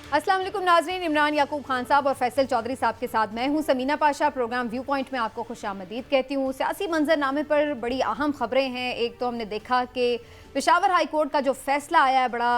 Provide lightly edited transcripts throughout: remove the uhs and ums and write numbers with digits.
अस्सलाम वालेकुम नाज़रीन, इमरान याकूब खान साहब और फैसल चौधरी साहब के साथ मैं हूं Samina Pasha. Programme view point में आपको खुशामदीद कहती हूं। सियासी मंजरनामे पर बड़ी अहम खबरें हैं। एक तो हमने देखा कि पेशावर हाई कोर्ट का जो फैसला आया है, बड़ा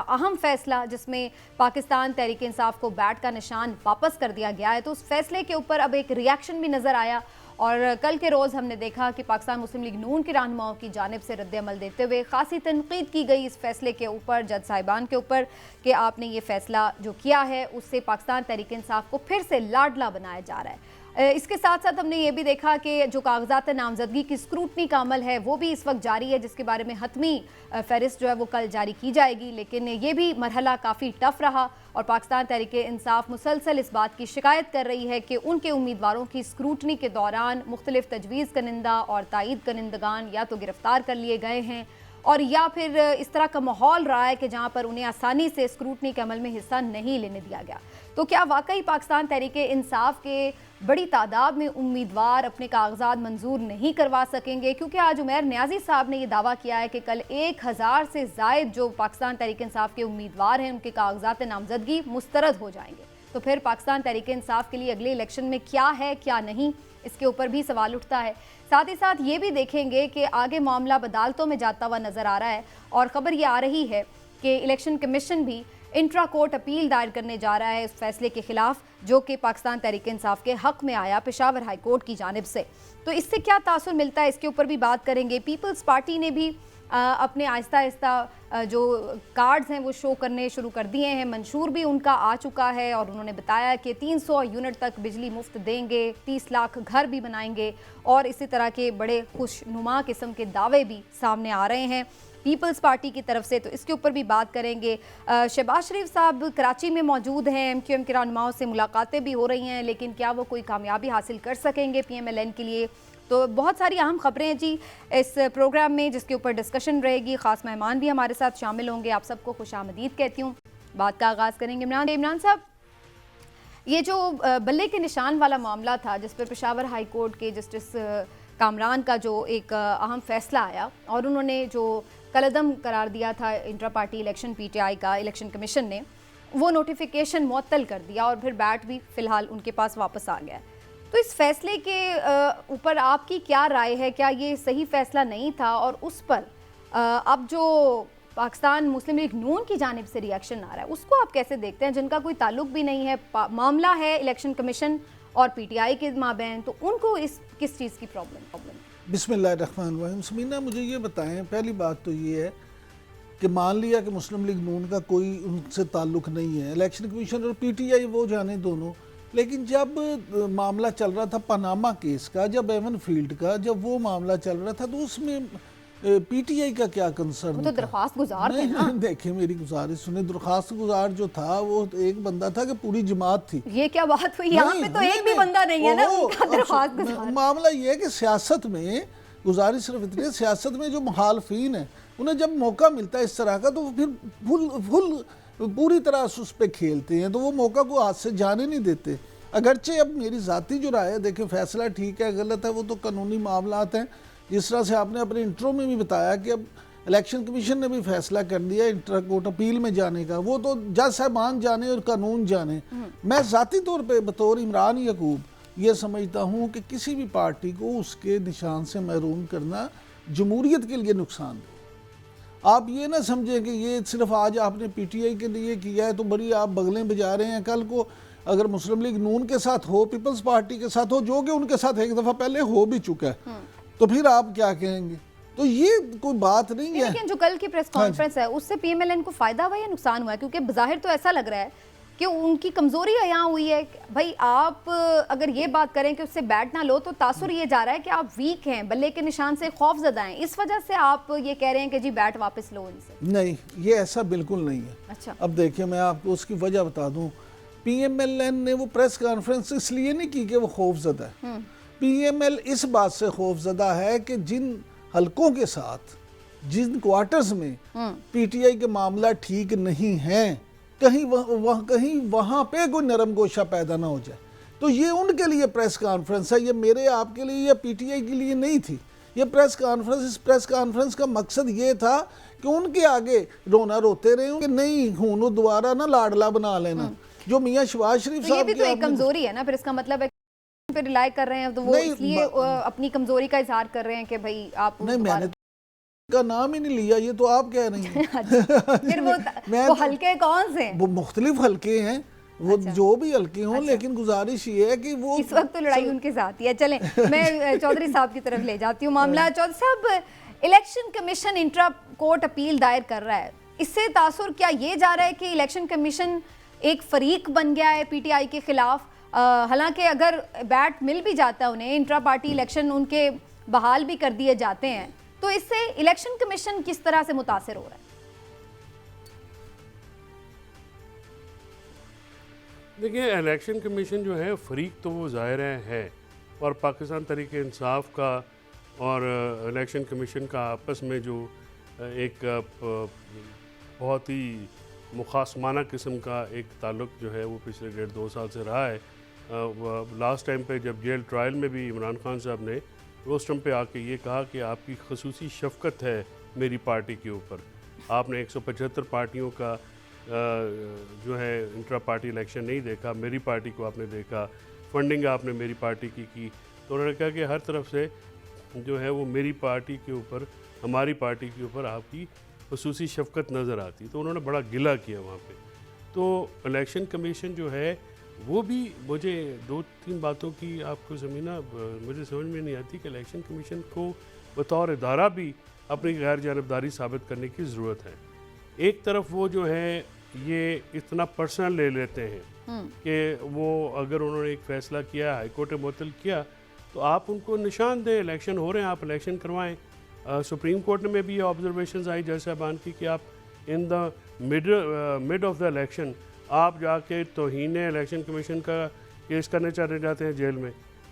अहम फैसला, जिसमें पाकिस्तान तहरीक इंसाफ को बैट का निशान वापस कर दिया गया है। तो उस फैसले के ऊपर अब एक रिएक्शन भी नज़र आया और कल के रोज़ हमने देखा कि पाकिस्तान मुस्लिम लीग नून के रहनुमाओं की जानिब से रद्द-ए-अमल देते हुए खासी तनकीद की गई इस फैसले के ऊपर, जज साहिबान के ऊपर, कि आपने ये फैसला जो किया है उससे पाकिस्तान तहरीक इंसाफ को फिर से लाडला बनाया जा रहा है। इसके साथ साथ हमने ये भी देखा कि जो कागजात नामजदगी की स्क्रूटनी का अमल है वो भी इस वक्त जारी है, जिसके बारे में हतमी फहरिस्त जो है वो कल जारी की जाएगी। लेकिन ये भी मरहला काफ़ी टफ रहा और पाकिस्तान तहरीक इंसाफ मुसलसल इस बात की शिकायत कर रही है कि उनके उम्मीदवारों की स्क्रूटनी के दौरान मुख्तलिफ तजवीज़ कनिंदा और तायीद कनिंदगान या तो गिरफ्तार कर लिए गए हैं और या फिर इस तरह का माहौल रहा है कि जहां पर उन्हें आसानी से स्क्रूटनी के अमल में हिस्सा नहीं लेने दिया गया। तो क्या वाकई पाकिस्तान तहरीक इंसाफ के बड़ी तादाद में उम्मीदवार अपने कागजात मंजूर नहीं करवा सकेंगे? क्योंकि आज उमैर नियाजी साहब ने यह दावा किया है कि कल 1000 से ज़ायद जो पाकिस्तान तहरीक इंसाफ के उम्मीदवार हैं उनके कागजात नामजदगी मुस्तरद हो जाएंगे। तो फिर पाकिस्तान तहरीक इंसाफ के लिए अगले इलेक्शन में क्या है क्या नहीं, इसके ऊपर भी सवाल उठता है। साथ ही साथ ये भी देखेंगे कि आगे मामला अदालतों में जाता हुआ नजर आ रहा है और ख़बर ये आ रही है कि इलेक्शन कमीशन भी इंट्रा कोर्ट अपील दायर करने जा रहा है इस फैसले के खिलाफ जो कि पाकिस्तान तहरीक इंसाफ के हक में आया पेशावर हाई कोर्ट की जानिब से। तो इससे क्या तासुर मिलता है, इसके ऊपर भी बात करेंगे। पीपल्स पार्टी ने भी अपने आहिस्ता आहिस्ता जो कार्ड्स हैं वो शो करने शुरू कर दिए हैं। मंशूर भी उनका आ चुका है और उन्होंने बताया कि 300 यूनिट तक बिजली मुफ्त देंगे, 30 लाख घर भी बनाएंगे और इसी तरह के बड़े खुशनुमा किस्म के दावे भी सामने आ रहे हैं पीपल्स पार्टी की तरफ से। तो इसके ऊपर भी बात करेंगे। शहबाज शरीफ साहब कराची में मौजूद हैं, MQM के रहनुमाओं से मुलाकातें भी हो रही हैं, लेकिन क्या वो कोई कामयाबी हासिल कर सकेंगे PMLN के लिए? तो बहुत सारी अहम खबरें हैं जी इस प्रोग्राम में, जिसके ऊपर डिस्कशन रहेगी। ख़ास मेहमान भी हमारे साथ शामिल होंगे। आप सबको खुशामदीद कहती हूँ। बात का आगाज़ करेंगे इमरान साहब। ये जो बल्ले के निशान वाला मामला था जिस पर पेशावर हाई कोर्ट के जस्टिस कामरान का जो एक अहम फैसला आया और उन्होंने जो कलअदम करार दिया था इंट्रा पार्टी इलेक्शन PTI का, इलेक्शन कमीशन ने वो नोटिफिकेशन मुअत्तल कर दिया और फिर बैट भी फ़िलहाल उनके पास वापस आ गया। तो इस फैसले के ऊपर आपकी क्या राय है? क्या ये सही फैसला नहीं था? और उस पर अब जो पाकिस्तान मुस्लिम लीग नून की जानिब से रिएक्शन आ रहा है उसको आप कैसे देखते हैं, जिनका कोई ताल्लुक भी नहीं है, मामला है इलेक्शन कमीशन और PTI के माबैन, तो उनको इस किस चीज़ की प्रॉब्लम? बिस्मिल्लाहिर्रहमानिर्रहीम। समीना, मुझे ये बताएं, पहली बात तो ये है कि मान लिया कि मुस्लिम लीग नून का कोई उनसे ताल्लुक नहीं है, इलेक्शन कमीशन और PTI वो जाने दोनों, लेकिन जब मामला चल रहा था पनामा केस का, जब एवन फील्ड का जब वो मामला चल रहा था तो उसमें PTI का क्या कंसर्न? तो दरख्वास्त गुजार थे ना? देखिए मेरी गुजारिश सुने, दरख्वास्त गुजार जो था वो एक बंदा था कि पूरी जमात थी। ये क्या बात हुई? यहाँ पे तो एक भी बंदा नहीं है ना उनका दरख्वास्त गुजार। मामला ये है कि सियासत में, गुजारिश सिर्फ इतनी, सियासत में जो मुखालफीन है उन्हें जब मौका मिलता है इस तरह का तो फिर पूरी तरह उस पर खेलते हैं, तो वो मौका को हाथ से जाने नहीं देते। अगरचे अब मेरी ज़ाती जो राय है, देखिए फैसला ठीक है गलत है वो तो कानूनी मामलात हैं। जिस तरह से आपने अपने इंट्रो में भी बताया कि अब इलेक्शन कमीशन ने भी फैसला कर दिया इंटर कोर्ट अपील में जाने का, वो तो जज साहबान जाने और कानून जाने। मैं ज़ाती तौर पर बतौर इमरान याकूब ये समझता हूँ कि किसी भी पार्टी को उसके निशान से महरूम करना जमहूरियत के लिए नुकसान है। आप ये ना समझें कि ये सिर्फ आज आपने PTI के लिए किया है तो बड़ी आप बगलें बजा रहे हैं। कल को अगर मुस्लिम लीग नून के साथ हो, पीपल्स पार्टी के साथ हो, जो कि उनके साथ एक दफ़ा पहले हो भी चुका है, तो फिर आप क्या कहेंगे? तो ये कोई बात नहीं है। लेकिन जो कल की प्रेस कॉन्फ्रेंस है उससे PMLN को फ़ायदा हुआ या नुकसान हुआ है? क्योंकि बाहिर तो ऐसा लग रहा है कि उनकी कमज़ोरी यहाँ हुई है। भाई आप अगर ये बात करें कि उससे बैट ना लो तो तासुर ये जा रहा है कि आप वीक हैं, बल्ले के निशान से खौफजदा हैं, इस वजह से आप ये कह रहे हैं कि जी बैट वापस लो इनसे। नहीं, ये ऐसा बिल्कुल नहीं है। अच्छा, अब देखिए मैं आपको उसकी वजह बता दूं। PMLN ने वो प्रेस कॉन्फ्रेंस इसलिए नहीं की कि वो खौफजदा है। PML इस बात से खौफजदा है कि जिन हलकों के साथ, जिन क्वार्टर्स में PTI के मामला ठीक नहीं है, कहीं वहाँ पे कोई नरम गोशा पैदा ना हो जाए। तो ये उनके लिए प्रेस कॉन्फ्रेंस है, ये मेरे आपके लिए या PTI के लिए नहीं थी। ये प्रेस कॉन्फ्रेंस, इस प्रेस कॉन्फ्रेंस का मकसद ये था कि उनके आगे रोना रोते रहे कि नहीं हूं दोबारा ना लाडला बना लेना। जो मियाँ शहबाज शरीफ तो ये साहब भी तो एक कमजोरी है ना, फिर इसका मतलब है पे रिलाई कर रहे हैं तो वो इसलिए अपनी कमजोरी का इजहार कर रहे हैं कि भाई आप नहीं, मैंने का नाम ही नहीं लिया, ये तो आप कह रही हैं। अच्छा, फिर वो हल्के कौन से हैं? वो मुख्तलिफ हल्के हैं, वो अच्छा। जो भी हल्के हों, लेकिन गुजारिश ये है कि वो इस वक्त तो लड़ाई उनके साथ ही है। चलें, मैं चौधरी साहब की तरफ ले जाती हूँ मामला। चौधरी साहब, election commission intra court appeal दायर कर रहा है, इससे तासुर क्या ये जा रहा है कि इलेक्शन कमीशन एक फरीक बन गया है पीटीआई के खिलाफ? हालांकि अगर बैट मिल भी जाता है उन्हें, इंट्रा पार्टी इलेक्शन उनके बहाल भी कर दिए जाते हैं, तो इससे इलेक्शन कमीशन किस तरह से मुतासिर हो रहा है? देखिए, इलेक्शन कमीशन जो है फरीक तो वो ज़ाहिर है, और पाकिस्तान तरीके इंसाफ का और इलेक्शन कमीशन का आपस में जो एक बहुत ही मुखासमाना किस्म का एक ताल्लुक़ जो है वो पिछले 1.5-2 साल से रहा है। लास्ट टाइम पे जब जेल ट्रायल में भी इमरान खान साहब ने रोस्टम पे आके ये कहा कि आपकी खसूसी शफ़क़त है मेरी पार्टी के ऊपर, आपने 175 पार्टियों का जो है इंट्रा पार्टी इलेक्शन नहीं देखा, मेरी पार्टी को आपने देखा, फंडिंग आपने मेरी पार्टी की। तो उन्होंने कहा कि हर तरफ से जो है वो मेरी पार्टी के ऊपर, हमारी पार्टी के ऊपर आपकी खसूसी शफ़क़त नज़र आती। तो उन्होंने बड़ा गिला किया वहाँ पे। तो इलेक्शन कमीशन जो है वो भी, मुझे 2-3 बातों की आपको ज़मीना मुझे समझ में नहीं आती कि इलेक्शन कमीशन को बतौर इदारा भी अपनी गैर जानबदारी साबित करने की ज़रूरत है। एक तरफ वो जो है ये इतना पर्सनल ले लेते हैं कि वो अगर उन्होंने एक फ़ैसला किया, हाई कोर्ट ने मुअत्तल किया, तो आप उनको निशान दें, इलेक्शन हो रहे हैं, आप इलेक्शन करवाएं। सुप्रीम कोर्ट में भी ये ऑब्जर्वेशंस आई जय साहबान की कि आप in the mid of the election आप जाके तौहीन इलेक्शन कमीशन का केस करने चले जाते हैं जेल में।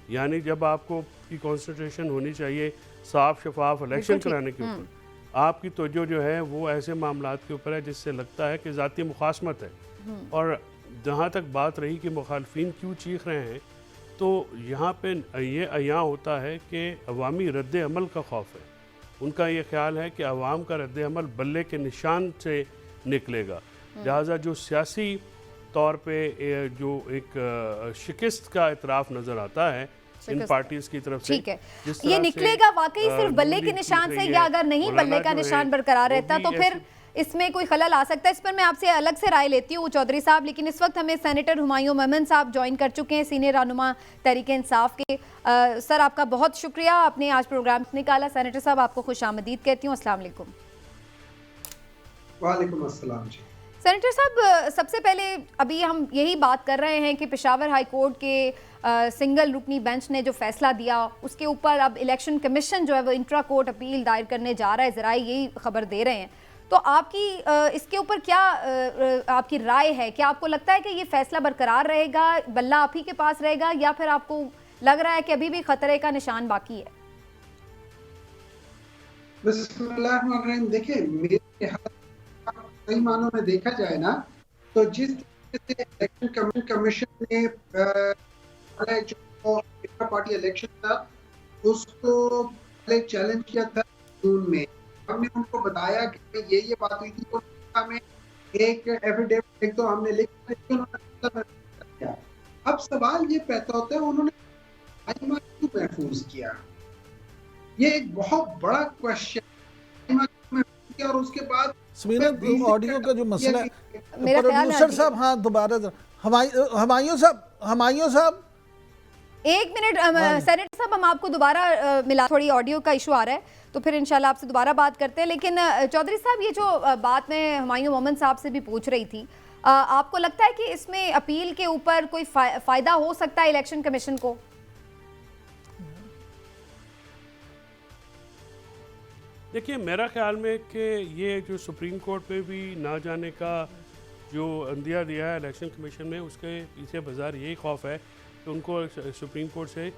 यानी जब आपको की कॉन्सेंट्रेशन होनी चाहिए साफ शफाफ इलेक्शन कराने के ऊपर, आपकी तवज्जो जो है वो ऐसे मामलात के ऊपर है जिससे लगता है कि ज़ाती मुखासमत है। और जहाँ तक बात रही कि मुखालफिन क्यों चीख रहे हैं, तो यहाँ पे ये अयां होता है कि अवामी रद्द अमल का खौफ है। उनका ये ख्याल है कि अवाम का रद्द अमल बल्ले के निशान से निकलेगा, लिहाजा जो सियासी तौर पे जो एक शिकस्त का इतराफ़ नज़र आता है इन पार्टीज की तरफ से, ठीक है, ये निकलेगा वाकई सिर्फ बल्ले के निशान से, या अगर नहीं बल्ले का निशान बरकरार रहता तो फिर इसमें कोई खलल आ सकता है? इस पर मैं आपसे अलग से राय लेती हूँ चौधरी साहब, लेकिन इस वक्त हमें सेनेटर हुमायूं मोमिन साहब ज्वाइन कर चुके हैं, सीनियर रहनुमा तहरीक इंसाफ के। सर, आपका बहुत शुक्रिया, आपने आज प्रोग्राम निकाला। सेनेटर साहब, आपको खुशामदीद कहती हूँ। अस्सलाम वालेकुम। वालेकुम अस्सलाम जी। सेनेटर साहब, सबसे पहले अभी हम यही बात कर रहे हैं कि पेशावर हाई कोर्ट के सिंगल रुकनी बेंच ने जो फैसला दिया उसके ऊपर अब इलेक्शन कमीशन जो है वो इंट्रा कोर्ट अपील दायर करने जा रहा है, ज़राए यही खबर दे रहे हैं। तो आपकी इसके ऊपर क्या आपकी राय है? क्या आपको लगता है कि ये फैसला बरकरार रहेगा, बल्ला आप ही के पास रहेगा, या फिर आपको लग रहा है कि अभी भी खतरे का निशान बाकी है? बिस्मिल्लाहिर्रहमानिर्रहीम। देखिए, मेरे कई मानों में देखा जाए ना, तो जिस तरह से इलेक्शन कमीशन ने जो पार्टी इलेक्शन था उसको पहले चैलेंज किया था जून में, हमने उनको बताया कि ये बात हुई थी, तो हमें एक एफिडेविट एक तो हमने लिख दिया। अब सवाल ये पैदा होता है उन्होंने क्यों महफूज किया, ये एक बहुत बड़ा क्वेश्चन है। और उसके बाद ऑडियो का जो मसला है, प्रोड्यूसर साहब, हाँ दोबारा हुमायूं साहब एक मिनट। सेनेटर साहब, हम आपको दोबारा मिला, थोड़ी ऑडियो का इशू आ रहा है, तो फिर इंशाल्लाह आपसे दोबारा बात करते हैं। लेकिन चौधरी साहब, ये जो बात मैं हुमायूं मोमिन साहब से भी पूछ रही थी, आपको लगता है कि इसमें अपील के ऊपर कोई फायदा हो सकता है इलेक्शन कमीशन को? देखिए, मेरा ख्याल में कि ये जो सुप्रीम कोर्ट में भी ना जाने का जो अंदिया दिया है इलेक्शन कमीशन में, उसके पीछे बाजार यही खौफ है कि उनको सुप्रीम कोर्ट से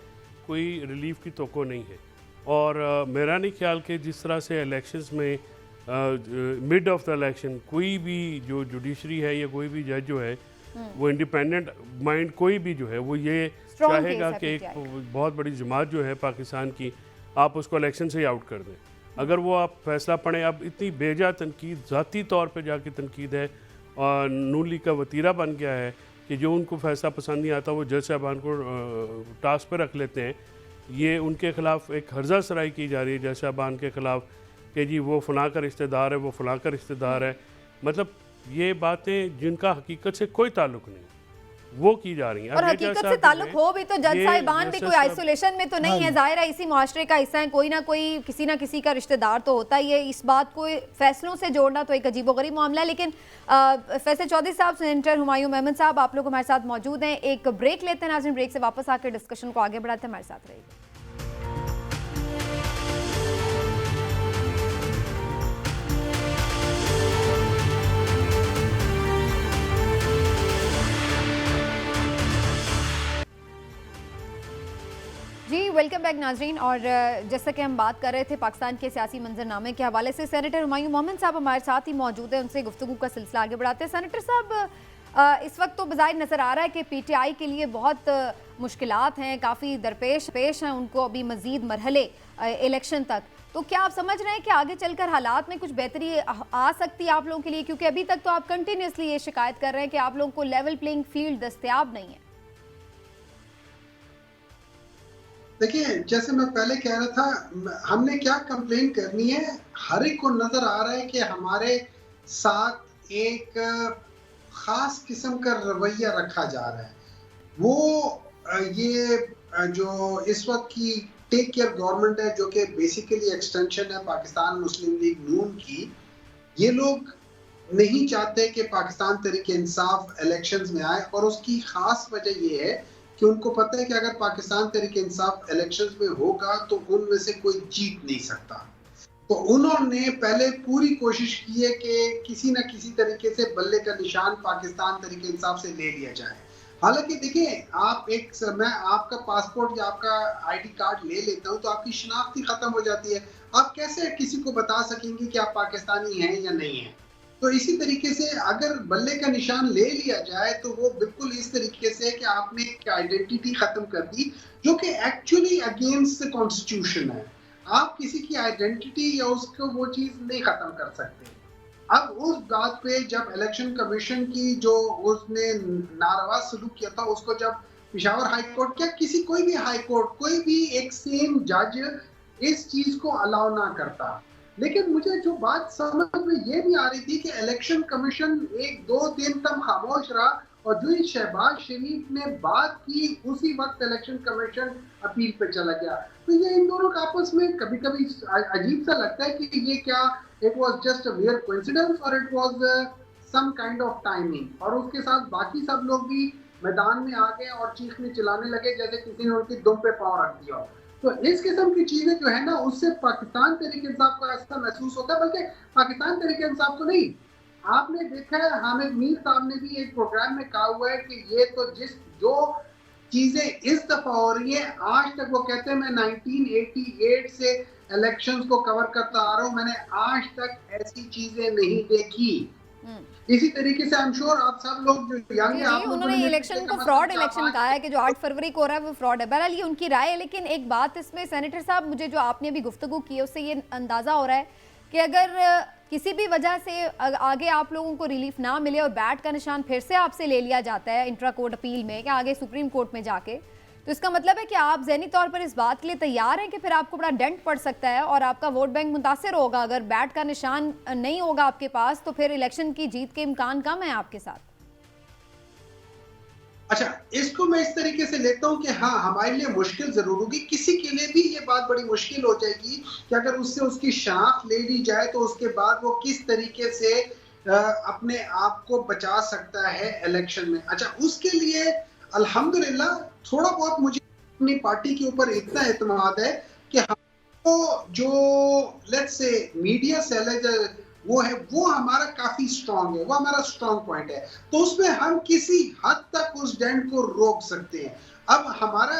कोई रिलीफ की तोको नहीं है। और मेरा नहीं ख्याल कि जिस तरह से इलेक्शंस में मिड ऑफ द इलेक्शन कोई भी जो जुडिशरी है या कोई भी जज जो है वो इंडिपेंडेंट माइंड कोई भी जो है वो ये चाहेगा कि एक बहुत बड़ी जमात जो है पाकिस्तान की, आप उसको इलेक्शन से ही आउट कर दें। अगर वो आप फैसला पढ़ें, अब इतनी बेजा तनकीद, ज़ाती तौर पे जाके तनकीद है और नून लीग का वतीरा बन गया है कि जो उनको फैसला पसंद नहीं आता वो जज साहबान को टास्क पर रख लेते हैं। ये उनके ख़िलाफ़ एक हर्जा सराई की जा रही है जज साहबान के ख़िलाफ़ कि जी वो फ़लाँ का रिश्तेदार है, वो फ़लाँ का रिश्तेदार है। मतलब ये बातें जिनका हकीकत से कोई ताल्लुक नहीं, वो की जा रही हैं। और हकीकत से ताल्लुक हो भी तो जज साहिबान भी कोई आइसोलेशन में तो नहीं है, जाहिर है इसी मुआशरे का हिस्सा है, कोई ना कोई किसी ना किसी का रिश्तेदार तो होता ही है। इस बात को फैसलों से जोड़ना तो एक अजीबोगरीब मामला है। लेकिन फैसल चौधरी साहब, सेनेटर हुमायूं मेमन साहब, आप लोग हमारे साथ मौजूद हैं। एक ब्रेक लेते हैं नाज़रीन, ब्रेक से वापस आकर डिस्कशन को आगे बढ़ाते हैं। हमारे साथ रहिए। जी वेलकम बैक नाजरीन। और जैसा कि हम बात कर रहे थे पाकिस्तान के सियासी मंजरनामे के हवाले से, सेनेटर हुमायूं मोहम्मद साहब हमारे साथ ही मौजूद हैं, उनसे गुफ्तगू का सिलसिला आगे बढ़ाते हैं। सेनेटर साहब, इस वक्त तो बज़ाहिर नज़र आ रहा है कि पीटीआई के लिए बहुत मुश्किलात हैं, काफ़ी दरपेश हैं उनको अभी मज़ीद मरहले इलेक्शन तक। तो क्या आप समझ रहे हैं कि आगे चलकर हालात में कुछ बेहतरी आ सकती है आप लोगों के लिए? क्योंकि अभी तक तो आप कंटिन्यूसली ये शिकायत कर रहे हैं कि आप लोगों को लेवल प्लेइंग फील्ड दस्तयाब नहीं है। देखिए, जैसे मैं पहले कह रहा था, हमने क्या कंप्लेन करनी है, हर एक को नजर आ रहा है कि हमारे साथ एक खास किस्म का रवैया रखा जा रहा है। वो ये जो इस वक्त की टेक केयर गवर्नमेंट है, जो कि बेसिकली एक्सटेंशन है पाकिस्तान मुस्लिम लीग नून की, ये लोग नहीं चाहते कि पाकिस्तान तहरीक इंसाफ इलेक्शंस में आए। और उसकी खास वजह ये है कि उनको पता है कि अगर पाकिस्तान तहरीक इंसाफ इलेक्शंस में होगा तो उनमें से कोई जीत नहीं सकता। तो उन्होंने पहले पूरी कोशिश की है कि किसी न किसी तरीके से बल्ले का निशान पाकिस्तान तहरीक इंसाफ से ले लिया जाए। हालांकि देखिए, मैं आपका पासपोर्ट या आपका आईडी कार्ड ले लेता हूं तो आपकी शिनाख्त ही खत्म हो जाती है। आप कैसे किसी को बता सकेंगे कि आप पाकिस्तानी हैं या नहीं हैं? तो इसी तरीके से अगर बल्ले का निशान ले लिया जाए तो वो बिल्कुल इस तरीके से कि आपने एक आइडेंटिटी खत्म कर दी, जो कि एक्चुअली अगेंस्ट द कॉन्स्टिट्यूशन है। आप किसी की आइडेंटिटी या उसको वो चीज नहीं खत्म कर सकते। अब उस बात पे जब इलेक्शन कमीशन की जो उसने नारवा सलूक किया था, उसको जब पेशावर हाई कोर्ट, या किसी कोई भी हाई कोर्ट, कोई भी एक सेम जज इस चीज को अलाउ ना करता। लेकिन मुझे जो बात समझ में ये भी आ रही थी कि इलेक्शन कमीशन 1-2 दिन तक खामोश रहा, और जो ही शहबाज शरीफ ने बात की उसी वक्त इलेक्शन कमीशन अपील पे चला गया। तो ये इन दोनों का आपस में कभी कभी अजीब सा लगता है कि ये क्या it was just a weird coincidence और it was some kind of timing. और उसके साथ बाकी सब लोग भी मैदान में आ गए और चीखने चिल्लाने लगे जैसे किसी ने उनकी दुम पे पांव रख दिया। तो इस किस्म की चीजें जो है ना, उससे पाकिस्तान तहरीक इंसाफ को ऐसा महसूस होता है, बल्कि पाकिस्तान तहरीक इंसाफ को नहीं। आपने देखा है, हामिद मीर साहब ने भी एक प्रोग्राम में कहा हुआ है कि ये तो जो चीजें इस दफा हो रही है, आज तक वो कहते हैं मैं 1988 से इलेक्शंस को कवर करता आ रहा हूं, मैंने आज तक ऐसी चीजें नहीं देखी। इसी तरीके से आई एम श्योर आप सब लोग जो यंग हैं, उन्होंने इलेक्शन को फ्रॉड इलेक्शन कहा है कि जो 8 फरवरी को हो रहा है वो फ्रॉड है। बहरहाल ये उनकी राय है। लेकिन एक बात इसमें सेनेटर साहब, मुझे जो आपने भी गुफ्तगू की है उससे ये अंदाजा हो रहा है कि अगर किसी भी वजह से आगे आप लोगों को रिलीफ ना मिले और बैट का निशान फिर से आपसे ले लिया जाता है इंट्रा कोर्ट अपील में या आगे सुप्रीम कोर्ट में जाके, तो इसका मतलब है कि आप ज़हनी तौर पर इस बात के लिए तैयार हैं कि फिर आपको बड़ा डेंट पड़ सकता है और आपका वोट बैंक मुतासिर होगा। अगर बैट का निशान नहीं होगा आपके पास तो फिर इलेक्शन की जीत के इम्कान कम है आपके साथ। अच्छा, इसको मैं इस तरीके से लेता हूं कि हाँ, हमारे लिए मुश्किल जरूर होगी, किसी के लिए भी ये बात बड़ी मुश्किल हो जाएगी कि अगर उससे उसकी शनाख्त ले ली जाए तो उसके बाद वो किस तरीके से अपने आप को बचा सकता है इलेक्शन में। अच्छा, उसके लिए अल्हम्दुलिल्लाह थोड़ा बहुत मुझे अपनी पार्टी के ऊपर इतना एतमाद है कि हमको जो लेट्स से मीडिया सेल है वो हमारा काफी स्ट्रांग है, वो हमारा स्ट्रांग पॉइंट है। तो उसमें हम किसी हद तक उस डेंट को रोक सकते हैं। अब हमारा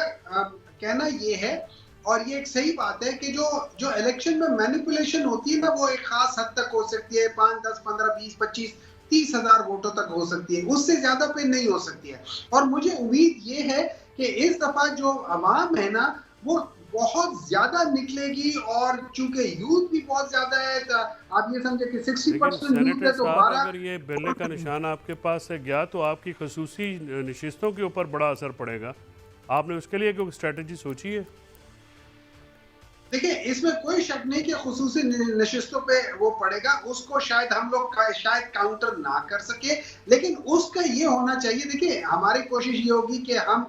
कहना ये है, और ये एक सही बात है, कि जो इलेक्शन में मैनिपुलेशन होती है ना, वो एक खास हद तक हो सकती है, 5, 10, 15, 20, 25, 30 हजार वोटों तक हो सकती है, उससे ज्यादा पे नहीं हो सकती है। और मुझे उम्मीद ये है कि इस दफा जो अवाम है ना, वो बहुत ज्यादा निकलेगी, और चूंकि यूथ भी बहुत ज्यादा है तो आप ये समझे कि लेकिन 60% यूथ सेनेटर है, तो साहब 12। अगर ये बिल्ले का निशान आपके पास से गया तो आपकी खसूसी नशिस्तों के ऊपर बड़ा असर पड़ेगा। आपने उसके लिए कोई स्ट्रेटजी सोची है? देखिए, इसमें कोई शक नहीं कि खुसूसी नशिस्तों पे वो पड़ेगा, उसको शायद हम लोग शायद काउंटर ना कर सके, लेकिन उसका ये होना चाहिए। देखिए, हमारी कोशिश ये होगी कि हम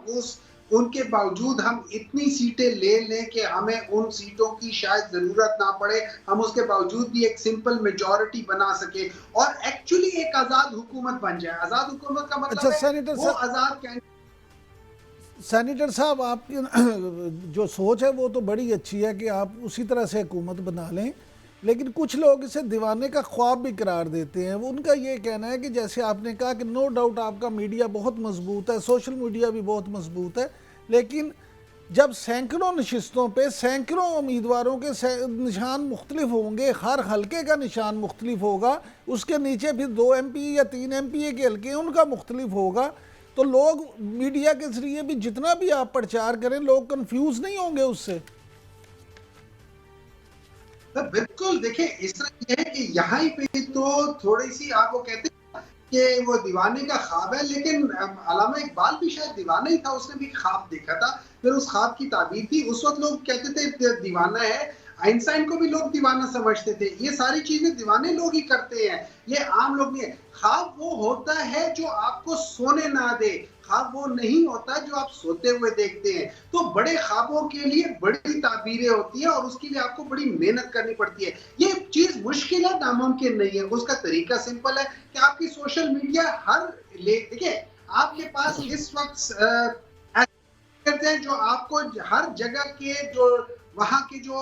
उनके बावजूद हम इतनी सीटें ले लें कि हमें उन सीटों की शायद जरूरत ना पड़े, हम उसके बावजूद भी एक सिंपल मेजॉरिटी बना सके और एक्चुअली एक आजाद हुकूमत बन जाए। आजाद हुकूमत का मतलब अच्छा, है वो आजाद सेनेटर साहब, आपकी जो सोच है वो तो बड़ी अच्छी है कि आप उसी तरह से हुकूमत बना लें, लेकिन कुछ लोग इसे दीवाने का ख्वाब भी करार देते हैं। वो उनका ये कहना है कि जैसे आपने कहा कि नो डाउट आपका मीडिया बहुत मजबूत है, सोशल मीडिया भी बहुत मजबूत है, लेकिन जब सैकड़ों नशिस्तों पे सैकड़ों उम्मीदवारों के निशान मुख्तलिफ होंगे, हर हलके का निशान मुख्तलिफ होगा, उसके नीचे फिर 2 MP या 3 MP के हलके उनका मुख्तलिफ होगा, तो लोग मीडिया के जरिए भी जितना भी आप प्रचार करें, लोग कंफ्यूज नहीं होंगे उससे? बिल्कुल। देखिए, इस तरह ये है कि यहाँ पे तो थोड़ी सी आप वो कहते हैं कि वो दीवाने का ख्वाब है, लेकिन अल्लामा इकबाल भी शायद दीवाना ही था, उसने भी ख्वाब देखा था, फिर उस ख्वाब की ताबीर थी। उस वक्त लोग कहते थे दीवाना है, आइंस्टाइन को भी लोग दीवाना समझते थे। ये सारी चीजें दीवाने लोग ही करते हैं, ये आम लोग नहीं है। ख्वाब वो होता है जो आपको सोने ना दे, ख्वाब वो नहीं होता जो आप सोते हुए देखते हैं। तो बड़े ख्वाबों के लिए बड़ी ताबीरें होती हैं और उसके लिए आपको बड़ी मेहनत करनी पड़ती है। ये चीज मुश्किल है, नामुमकिन नहीं है। उसका तरीका सिंपल है कि आपकी सोशल मीडिया देखिए, आपके पास इस वक्त करते हैं जो आपको हर जगह के जो वहां के जो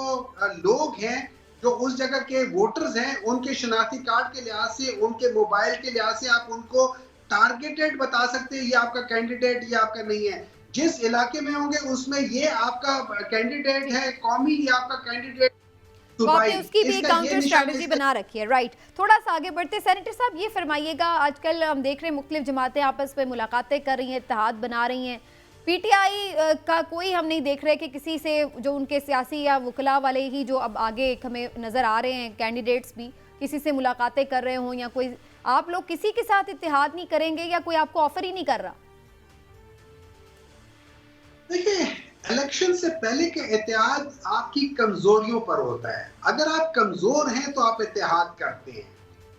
लोग हैं, जो उस जगह के वोटर्स हैं, उनके शनाख्ती कार्ड के लिहाज से, उनके मोबाइल के लिहाज से आप उनको टारगेटेड बता सकते हैं ये आपका कैंडिडेट, ये आपका नहीं है। जिस इलाके में होंगे उसमें ये आपका कैंडिडेट है कौमी, ये आपका कैंडिडेट तो आपने उसकी भी काउंटर स्ट्रैटेजी बना रखी है, राइट। थोड़ा सा आगे बढ़ते सेनेटर साहब, ये फरमाइएगा, आजकल हम देख रहे हैं मुख्तलिफ जमातें आपस में मुलाकातें कर रही हैं, इत्तेहाद बना रही हैं। पीटीआई का कोई हम नहीं देख रहे कि किसी से जो उनके सियासी या वकला वाले ही जो अब आगे हमें नज़र आ रहे हैं कैंडिडेट्स भी किसी से मुलाकातें कर रहे हों, या कोई आप लोग किसी के साथ इत्तेहाद नहीं करेंगे या कोई आपको ऑफर ही नहीं कर रहा? देखिए, इलेक्शन से पहले के इत्तेहाद आपकी कमजोरियों पर होता है। अगर आप कमजोर हैं तो आप इत्तेहाद करते हैं।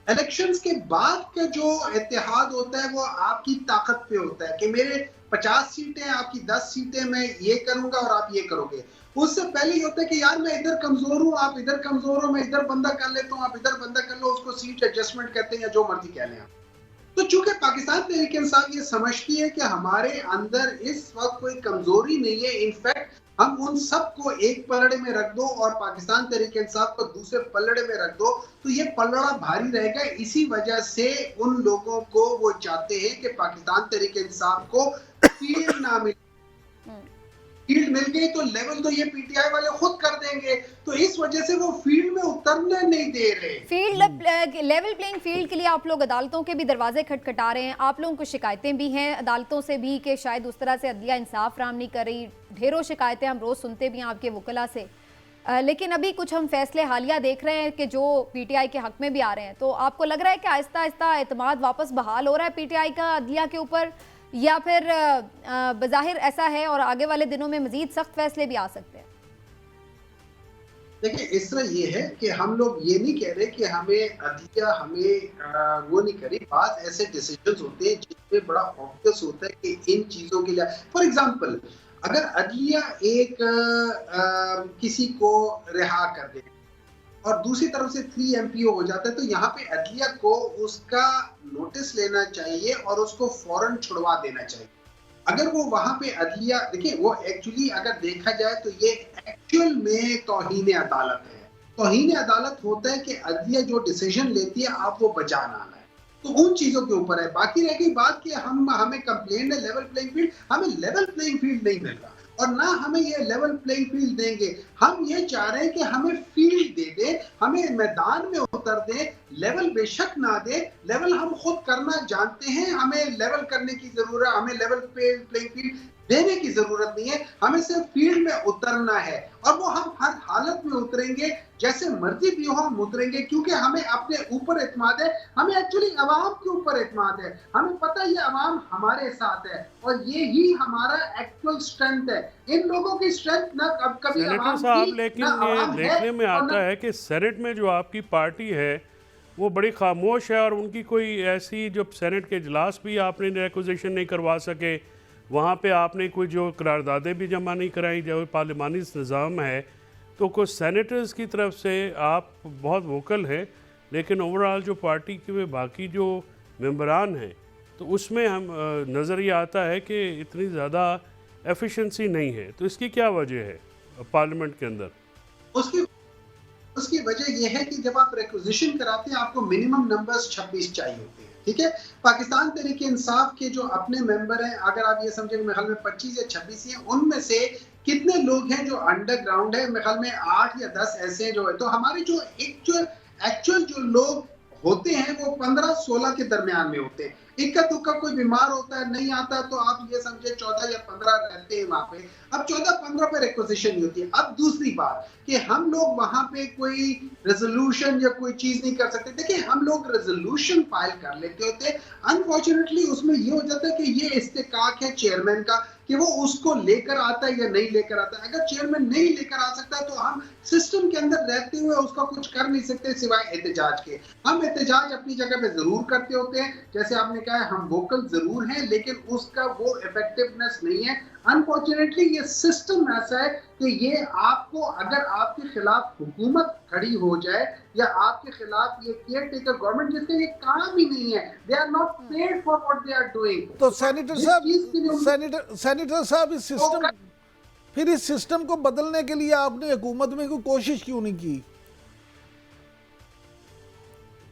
इलेक्शंस के बाद का जो इत्तेहाद होता है वो आपकी ताकत पे होता है कि मेरे 50 सीटें, आपकी 10 सीटें, मैं ये करूंगा और आप ये करोगे। उससे पहले ये होता है कि यार मैं इधर कमजोर हूँ, आप इधर कमजोर हो, मैं इधर बंदा कर लेता हूँ, आप इधर बंदा कर लो, उसको सीट एडजस्टमेंट कहते हैं या जो मर्जी कह लें। तो चूंकि पाकिस्तान तहरीक इंसाफ ये समझती है कि हमारे अंदर इस वक्त कोई कमजोरी नहीं है, इनफैक्ट हम उन सबको एक पलड़े में रख दो और पाकिस्तान तहरीक इंसाफ को दूसरे पलड़े में रख दो तो ये पलड़ा भारी रहेगा। इसी वजह से उन लोगों को वो चाहते हैं कि पाकिस्तान तहरीक इंसाफ को फील्ड ना मिले। फील्ड मिल गई तो लेवल तो ये पीटीआई वाले खुद कर देंगे, तो इस वजह से वो फील्ड में उतरने नहीं दे रहे। फील्ड लेवल प्लेइंग फील्ड के लिए आप लोग अदालतों के भी दरवाजे खटखटा रहे हैं, आप लोगों को शिकायतें भी हैं अदालतों से भी कि शायद उस तरह से अदलिया इंसाफ फराहम नहीं कर रही। ढेरों शिकायतें हम रोज सुनते भी हैं आपके वकला से, लेकिन अभी कुछ हम फैसले हालिया देख रहे हैं कि जो पीटीआई के हक में भी आ रहे हैं। तो आपको लग रहा है कि आहिस्ता आहिस्ता एतमाद वापस बहाल हो रहा है पीटीआई का अदलिया के ऊपर, या फिर बज़ाहिर ऐसा है और आगे वाले दिनों में मजीद सख्त फैसले भी आ सकते हैं? देखिए, इस तरह ये है कि हम लोग ये नहीं कह रहे कि हमें अदलिया हमें वो नहीं करी। बात ऐसे डिसीजंस होते हैं जिसमें बड़ा ऑब्वियस होता है कि इन चीजों के लिए, फॉर एग्जांपल, अगर अदलिया एक किसी को रिहा कर दे और दूसरी तरफ से 3 MPO हो जाता है, तो यहाँ पे अदलिया को उसका नोटिस लेना चाहिए और उसको फौरन छुड़वा देना चाहिए। अगर वो वहां पे अदलिया, देखिए वो एक्चुअली अगर देखा जाए तो ये एक्चुअल में तौहीन अदालत है। तौहीन अदालत होता है कि अदलिया जो डिसीजन लेती है आप वो बजा ना लाए, तो उन चीजों के ऊपर है। बाकी रह गई बात कि हमें कंप्लेंट है लेवल प्लेइंग फील्ड, हमें लेवल प्लेइंग फील्ड नहीं मिल रहा और ना हमें ये लेवल प्लेइंग फील्ड देंगे। हम ये चाह रहे हैं कि हमें फील्ड दे दे, हमें मैदान में उतर दे। लेवल बेशक ना दे, लेवल हम खुद करना जानते हैं, हमें लेवल करने की जरूरत, हमें लेवल प्लेइंग फील्ड देने की जरूरत नहीं है, हमें सिर्फ फील्ड में उतरना है और वो हम हर हालत में उतरेंगे, जैसे मर्जी भी हो हम उतरेंगे, क्योंकि हमें अपने ऊपर एतमाद है, हमें एक्चुअली अवाम के ऊपर एतमाद है, हमें पता है ये अवाम हमारे साथ है और ये ही हमारा एक्चुअल स्ट्रेंथ है। इन लोगों की स्ट्रेंथ ना कभी सेनेटर अवाम साहब, की लेकिन ना ये अवाम देखने में और आता ना- है कि सेनेट में जो आपकी पार्टी है वो बड़ी खामोश है और उनकी कोई ऐसी जो सेनेट के इजलास भी आपने रिक्वेजिशन नहीं करवा सके, वहाँ पे आपने कोई जो करारदादें भी जमा नहीं कराई, जो पार्लिमानी निज़ाम है, तो कुछ सेनेटर्स की तरफ से आप बहुत वोकल हैं, लेकिन ओवरऑल जो पार्टी के बाकी जो मेंबरान हैं तो उसमें हम नज़र ये आता है कि इतनी ज़्यादा एफिशिएंसी नहीं है। तो इसकी क्या वजह है पार्लियामेंट के अंदर? उसकी उसकी वजह यह है कि जब आप रिक्वेजिशन कराते हैं आपको मिनिमम नंबर्स 26 चाहिए होते हैं, ठीक है। पाकिस्तान तहरीक इंसाफ के जो अपने मेंबर हैं, अगर आप ये समझें मेरे ख्याल में 25 या 26 हैं, उनमें से कितने लोग हैं जो अंडरग्राउंड है, मेरे ख्याल में 8 या 10 ऐसे हैं जो है। तो हमारे जो एक्चुअल जो लोग होते हैं वो 15-16 के दरमियान में होते हैं। इक्का दुक्का कोई बीमार होता है, नहीं आता, तो आप ये समझे 14 या 15 रहते हैं वहां पे। अब 14-15 पे रिक्वेजिशन नहीं होती है। अब दूसरी बात कि हम लोग वहां पे कोई रेजोल्यूशन या कोई चीज नहीं कर सकते। देखिए, हम लोग रेजोल्यूशन फाइल कर लेते होते, अनफॉर्चुनेटली उसमें ये हो जाता है कि ये इस्तेकाक है चेयरमैन का कि वो उसको लेकर आता है या नहीं लेकर आता है। अगर चेयरमैन नहीं लेकर आ सकता तो हम सिस्टम के अंदर रहते हुए उसका कुछ कर नहीं सकते सिवाय एहतजाज के। हम एहतजाज अपनी जगह पे जरूर करते होते हैं, जैसे आपने कहा हम वोकल जरूर हैं, लेकिन उसका वो इफेक्टिवनेस नहीं है। अनफॉर्चुनेटली ये सिस्टम ऐसा है कि ये आपको, अगर आपके खिलाफ हुकूमत खड़ी हो जाए या आपके खिलाफ ये केयर टेकर गवर्नमेंट जिसका ये काम ही नहीं है, they are not paid for what they are doing. तो सेनेटर साहब इस सिस्टम, फिर इस सिस्टम को बदलने के लिए आपने हुकूमत में कोई कोशिश क्यों नहीं की?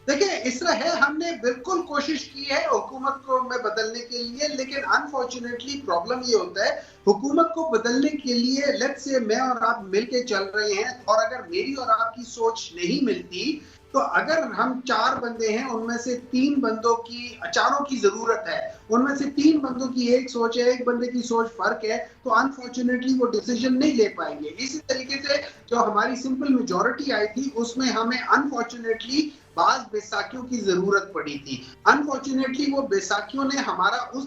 देखिए, इस तरह है, हमने बिल्कुल कोशिश की है हुकूमत को में बदलने के लिए, लेकिन अनफॉर्चुनेटली प्रॉब्लम ये होता है हुकूमत को बदलने के लिए, लेट्स से मैं और आप मिलके चल रहे हैं और अगर मेरी और आपकी सोच नहीं मिलती, तो अगर हम 4 बंदे हैं उनमें से 3 बंदों की, चारों की जरूरत है, उनमें से 3 बंदों की एक सोच है, एक बंदे की सोच फर्क है, तो अनफॉर्चुनेटली वो डिसीजन नहीं ले पाएंगे। इसी तरीके से जो हमारी सिंपल मेजॉरिटी आई थी उसमें हमें अनफॉर्चुनेटली बाज बैसाखियों की जरूरत पड़ी थी। अनफॉर्चुनेटली वो बैसाखियों ने हमारा उस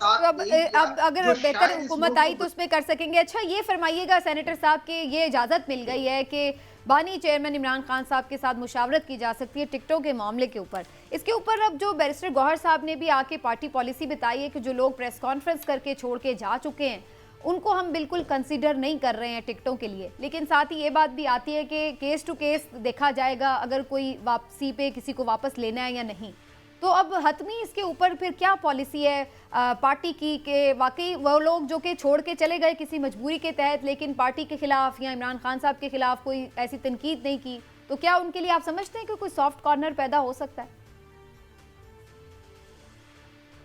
तो अब अगर बेहतर हुकूमत आई तो उसमें कर सकेंगे। अच्छा, ये फरमाइएगा सेनेटर साहब के ये इजाज़त मिल गई है कि बानी चेयरमैन इमरान खान साहब के साथ मुशावरत की जा सकती है टिकटों के मामले के ऊपर। इसके ऊपर अब जो बैरिस्टर गौहर साहब ने भी आके पार्टी पॉलिसी बताई है कि जो लोग प्रेस कॉन्फ्रेंस करके छोड़ के जा चुके हैं उनको हम बिल्कुल कंसीडर नहीं कर रहे हैं टिकटों के लिए, लेकिन साथ ही ये बात भी आती है कि केस टू केस देखा जाएगा अगर कोई वापसी पे किसी को वापस लेना है या नहीं। तो अब हतमी इसके ऊपर फिर क्या पॉलिसी है पार्टी की कि वाकई वो लोग जो कि छोड़ के चले गए किसी मजबूरी के तहत, लेकिन पार्टी के खिलाफ या इमरान खान साहब के खिलाफ कोई ऐसी तनकीद नहीं की, तो क्या उनके लिए आप समझते हैं कि कोई सॉफ्ट कॉर्नर पैदा हो सकता है?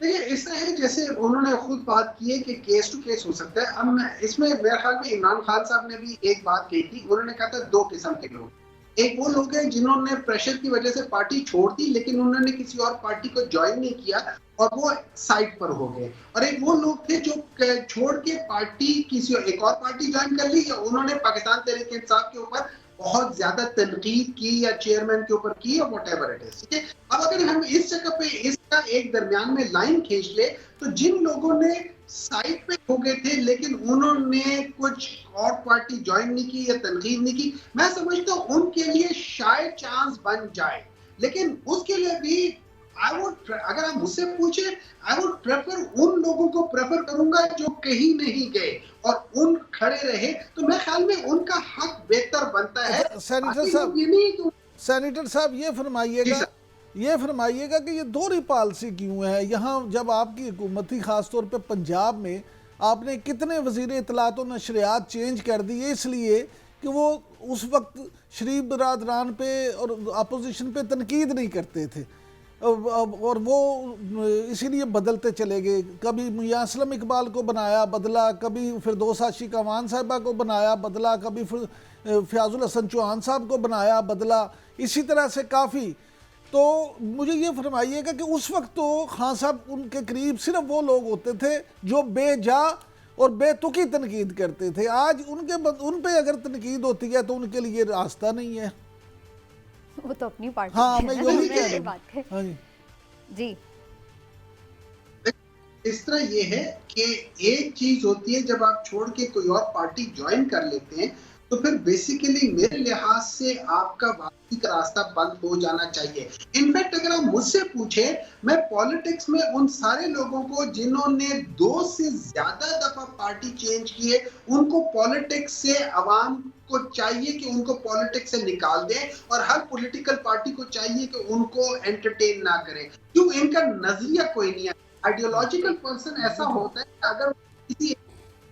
देखिए, इससे है जैसे उन्होंने खुद बात की है कि केस टू केस हो सकता है। अब इसमें मेरे ख्याल में इमरान खान साहब ने भी एक बात कही थी, उन्होंने कहा था 2 किस्म के लोग, एक वो लोग हैं जिन्होंने प्रेशर की वजह से पार्टी छोड़ दी लेकिन उन्होंने किसी और पार्टी को ज्वाइन नहीं किया और वो साइड पर हो गए, और एक वो लोग थे जो छोड़ के पार्टी किसी एक और पार्टी ज्वाइन कर ली या उन्होंने पाकिस्तान तहरीक इंसाफ के ऊपर बहुत ज्यादा तनकीद की या चेयरमैन के ऊपर की या व्हाटएवर इट इज। ठीक है, अब अगर हम इस जगह पे इसका एक दरमियान में लाइन खींच ले तो जिन लोगों ने साइड पे हो गए थे लेकिन उन्होंने कुछ और पार्टी ज्वाइन नहीं की या तनकीद नहीं की, मैं समझता हूँ उनके लिए शायद चांस बन जाए, लेकिन उसके लिए भी अगर आप मुझसे पूछे आई वुड प्रेफर उन लोगों को प्रेफर करूंगा जो कहीं नहीं गए और उन खड़े रहे, तो मैं ख्याल में उनका हक बेहतर बनता है। सेनेटर साहब ये फरमाइएगा कि ये दोहरी पॉलिसी क्यों है यहाँ, जब आपकी हुकूमत थी खासतौर पे पंजाब में आपने कितने वजीर इत्तलात और नशरियात चेंज कर दिए इसलिए कि वो उस वक्त शरीफ बरादरान पे और अपोजिशन पे तनकीद नहीं करते थे और वो इसीलिए बदलते चले गए, कभी मियां असलम इकबाल को बनाया बदला, कभी फिरदौस आशिक अवान साहिबा को बनाया बदला, कभी फयाजुल हसन चौहान साहब को बनाया बदला, इसी तरह से काफ़ी। तो मुझे ये फरमाइएगा कि उस वक्त तो खान साहब उनके करीब सिर्फ वो लोग होते थे जो बेजा और बेतुकी तनकीद करते थे। आज उन पे अगर तनकीद होती है तो उनके लिए रास्ता नहीं है। वो तो अपनी पार्टी हाँ, है मैं ना, यही तो कह ये रहा बात है। हूँ। हाँ जी जी इस तरह ये है कि एक चीज होती है जब आप छोड़ के कोई और पार्टी ज्वाइन कर लेते हैं तो फिर बेसिकली मेरे लिहाज से आपका वापसी का रास्ता बंद हो जाना चाहिए। इनफैक्ट अगर आप मुझसे पूछे, मैं पॉलिटिक्स में उन सारे लोगों को जिन्होंने 2 से ज्यादा दफा पार्टी चेंज की है, उनको पॉलिटिक्स से आवाम को चाहिए कि उनको पॉलिटिक्स से निकाल दें और हर पॉलिटिकल पार्टी को चाहिए कि उनको एंटरटेन ना करें, क्यों इनका नजरिया कोई नहीं है। आइडियोलॉजिकल पर्सन ऐसा होता है कि अगर किसी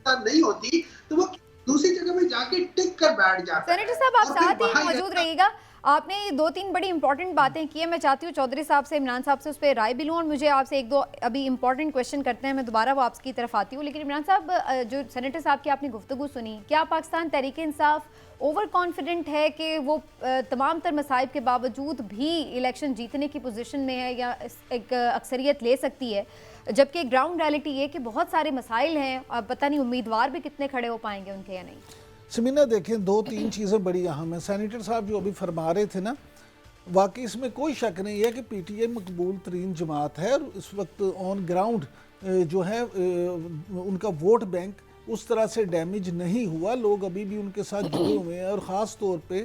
नहीं होती तो वो दूसरी जगह में जाके टिक कर बैठ जाता है। सेनेटर साहब, आप और फिर साथ ही वहाँ मौजूद रहिएगा। आपने 2-3 बड़ी इंपॉर्टेंट बातें की है। मैं चाहती हूँ चौधरी साहब से, इमरान साहब से उस पर राय भी लूँ और मुझे आपसे 1-2 अभी इंपॉर्टेंट क्वेश्चन करते हैं, मैं दोबारा वो आपकी तरफ आती हूँ। लेकिन इमरान साहब, जो सेनेटर साहब की आपने गुफ्तगू सुनी, क्या पाकिस्तान तहरीक इंसाफ ओवर कॉन्फिडेंट है कि वो तमाम तर मसाइब के बावजूद भी इलेक्शन जीतने की पोजीशन में है या एक अक्सरियत ले सकती है, जबकि ग्राउंड रियलिटी ये कि बहुत सारे मसाइल हैं और पता नहीं उम्मीदवार भी कितने खड़े हो पाएंगे उनके या नहीं? समीना, देखें 2-3 चीज़ें बड़ी अहम हैं। सेनेटर साहब जो अभी फरमा रहे थे ना, वाकई इसमें कोई शक नहीं है कि पीटीआई मकबूल तरीन जमात है और इस वक्त ऑन ग्राउंड जो है उनका वोट बैंक उस तरह से डैमेज नहीं हुआ। लोग अभी भी उनके साथ जुड़े हुए हैं और ख़ास तौर पे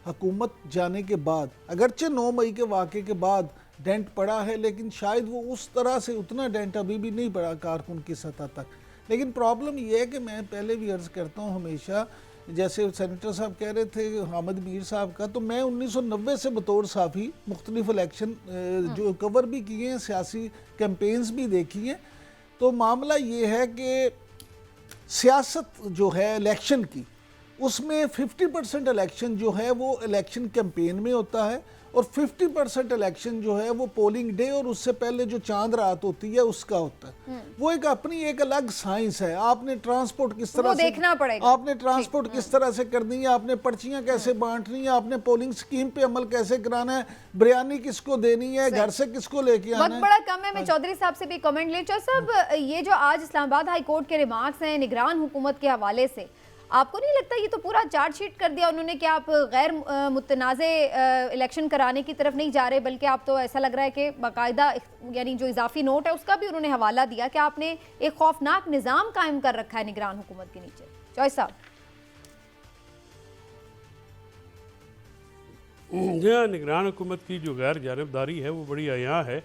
हुकूमत जाने के बाद, अगरचे 9 मई के वाक़े के बाद डेंट पड़ा है, लेकिन शायद वो उस तरह से उतना डेंट अभी भी नहीं पड़ा कारकुन की सतह तक। लेकिन प्रॉब्लम ये है कि मैं पहले भी अर्ज़ करता हूँ हमेशा, जैसे सेनेटर साहब कह रहे थे हामिद मीर साहब का, तो मैं 1990 से बतौर साफ़ी मुख्तलिफ इलेक्शन जो कवर भी किए हैं, सियासी कैंपेन्स भी देखी हैं। तो मामला ये है कि सियासत जो है इलेक्शन की, उसमें 50% इलेक्शन जो है वो इलेक्शन कैंपेन में होता है और 50% इलेक्शन जो है वो पोलिंग डे और उससे पहले जो चांद रात होती है उसका होता है। वो एक अपनी एक अलग साइंस है। आपने ट्रांसपोर्ट किस तरह से देखना पड़ेगा, आपने ट्रांसपोर्ट किस तरह से करनी है, आपने पर्चियां कैसे बांटनी है, आपने पोलिंग स्कीम पे अमल कैसे कराना है, बिरयानी किसको देनी है, घर से किसको लेके आना है। वक्त बड़ा कम है, मैं चौधरी साहब से भी कमेंट ले। चौधरी साहब, ये जो आज इस्लामाबाद हाई कोर्ट के रिमार्क्स हैं निगरान हुकूमत के हवाले से, आपको नहीं लगता ये तो पूरा चार्जशीट कर दिया उन्होंने कि आप गैर मुतनाज़े इलेक्शन कराने की तरफ नहीं जा रहे, बल्कि आप तो ऐसा लग रहा है कि बाकायदा यानी जो इजाफी नोट है उसका भी उन्होंने हवाला दिया कि आपने एक खौफनाक निज़ाम कायम कर रखा है निगरान हुकूमत के नीचे। चौधरी साहब। जी हाँ, निगरान हुकूमत की जो गैर जानबदारी है वो बड़ी अयां है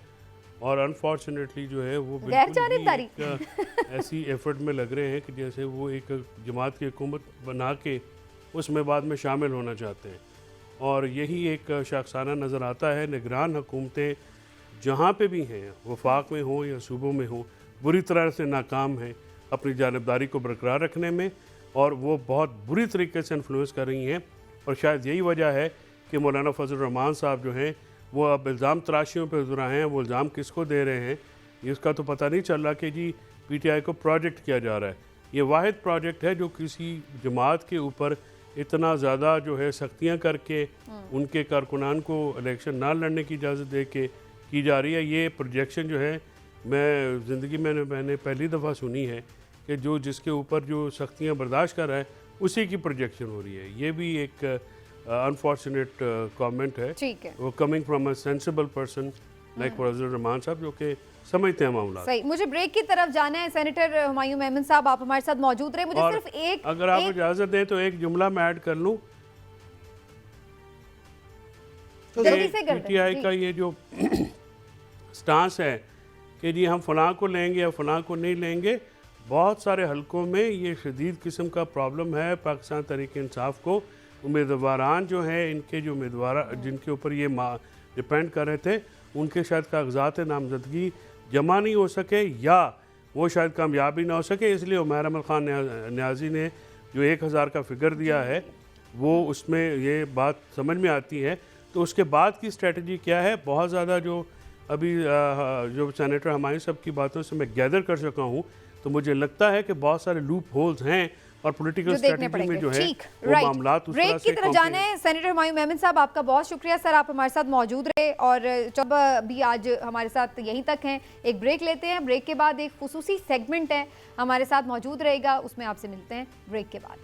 और अनफॉर्चुनेटली जो है वो जानबदारी ऐसी एफर्ट में लग रहे हैं कि जैसे वो एक जमात की हुकूमत बना के उसमें बाद में शामिल होना चाहते हैं। और यही एक शाखसाना नज़र आता है। निगरान हुकूमतें जहाँ पे भी हैं, वफाक में हो या सूबों में हो, बुरी तरह से नाकाम हैं अपनी जानबदारी को बरकरार रखने में और वो बहुत बुरी तरीके से इन्फ्लुएंस कर रही हैं। और शायद यही वजह है कि मौलाना फजल रहमान साहब जो हैं वो अब इल्ज़ाम तराशियों पर उतर आए हैं। वो इल्ज़ाम किसको दे रहे हैं इसका तो पता नहीं चल रहा कि जी पीटीआई को प्रोजेक्ट किया जा रहा है। ये वाहिद प्रोजेक्ट है जो किसी जमात के ऊपर इतना ज़्यादा जो है सख्तियाँ करके उनके कारकुनान को इलेक्शन ना लड़ने की इजाज़त दे के की जा रही है। ये प्रोजेक्शन जो है मैं ज़िंदगी में मैंने पहली दफ़ा सुनी है कि जो जिसके ऊपर जो सख्तियाँ बर्दाश्त कर रहा है उसी की प्रोजेक्शन हो रही है। ये भी एक अनफॉर्चुनेट कमेंट है, वो coming from a sensible person like Fazal Rahman sahab जो कि समझते हैं मामला। सही, मुझे ब्रेक की तरफ जाना है। सेनेटर हुमायूं मेमन साहब, आप हमारे साथ मौजूद रहे। मुझे सिर्फ एक, अगर आप इजाजत दें तो एक जुमला मैं ऐड कर लूं। पीटीआई का ये जो स्टांस है कि जी हम फलां को लेंगे या फलां को नहीं लेंगे, बहुत सारे हलकों में ये शदीद किस्म का प्रॉब्लम है। पाकिस्तान तहरीक इंसाफ को उम्मीदवारान जो हैं, इनके जो उम्मीदवार जिनके ऊपर ये डिपेंड कर रहे थे, उनके शायद कागजात नामजदगी जमा नहीं हो सके या वो शायद कामयाब ही ना हो सके। इसलिए उमैर अमल खान न्याजी ने जो 1000 का फिगर दिया है वो उसमें ये बात समझ में आती है। तो उसके बाद की स्ट्रेटजी क्या है, बहुत ज़्यादा जो अभी जो सेनेटर हुमायूं साहब की बातों से मैं गैदर कर सका हूँ, तो मुझे लगता है कि बहुत सारे लूप होल्स हैं और पॉलिटिकल जो देखने स्ट्रेटजी में पड़ेंगे। जो है ठीक, वो राइट। मामलात उस तरह ब्रेक की से तरफ जाना है। सेनेटर हुमायूं मेमन साहब, आपका बहुत शुक्रिया सर, आप हमारे साथ मौजूद रहे और जब भी आज हमारे साथ यहीं तक हैं। एक ब्रेक लेते हैं, ब्रेक के बाद एक खुसूसी सेगमेंट है हमारे साथ मौजूद रहेगा, उसमें आपसे मिलते हैं ब्रेक के बाद।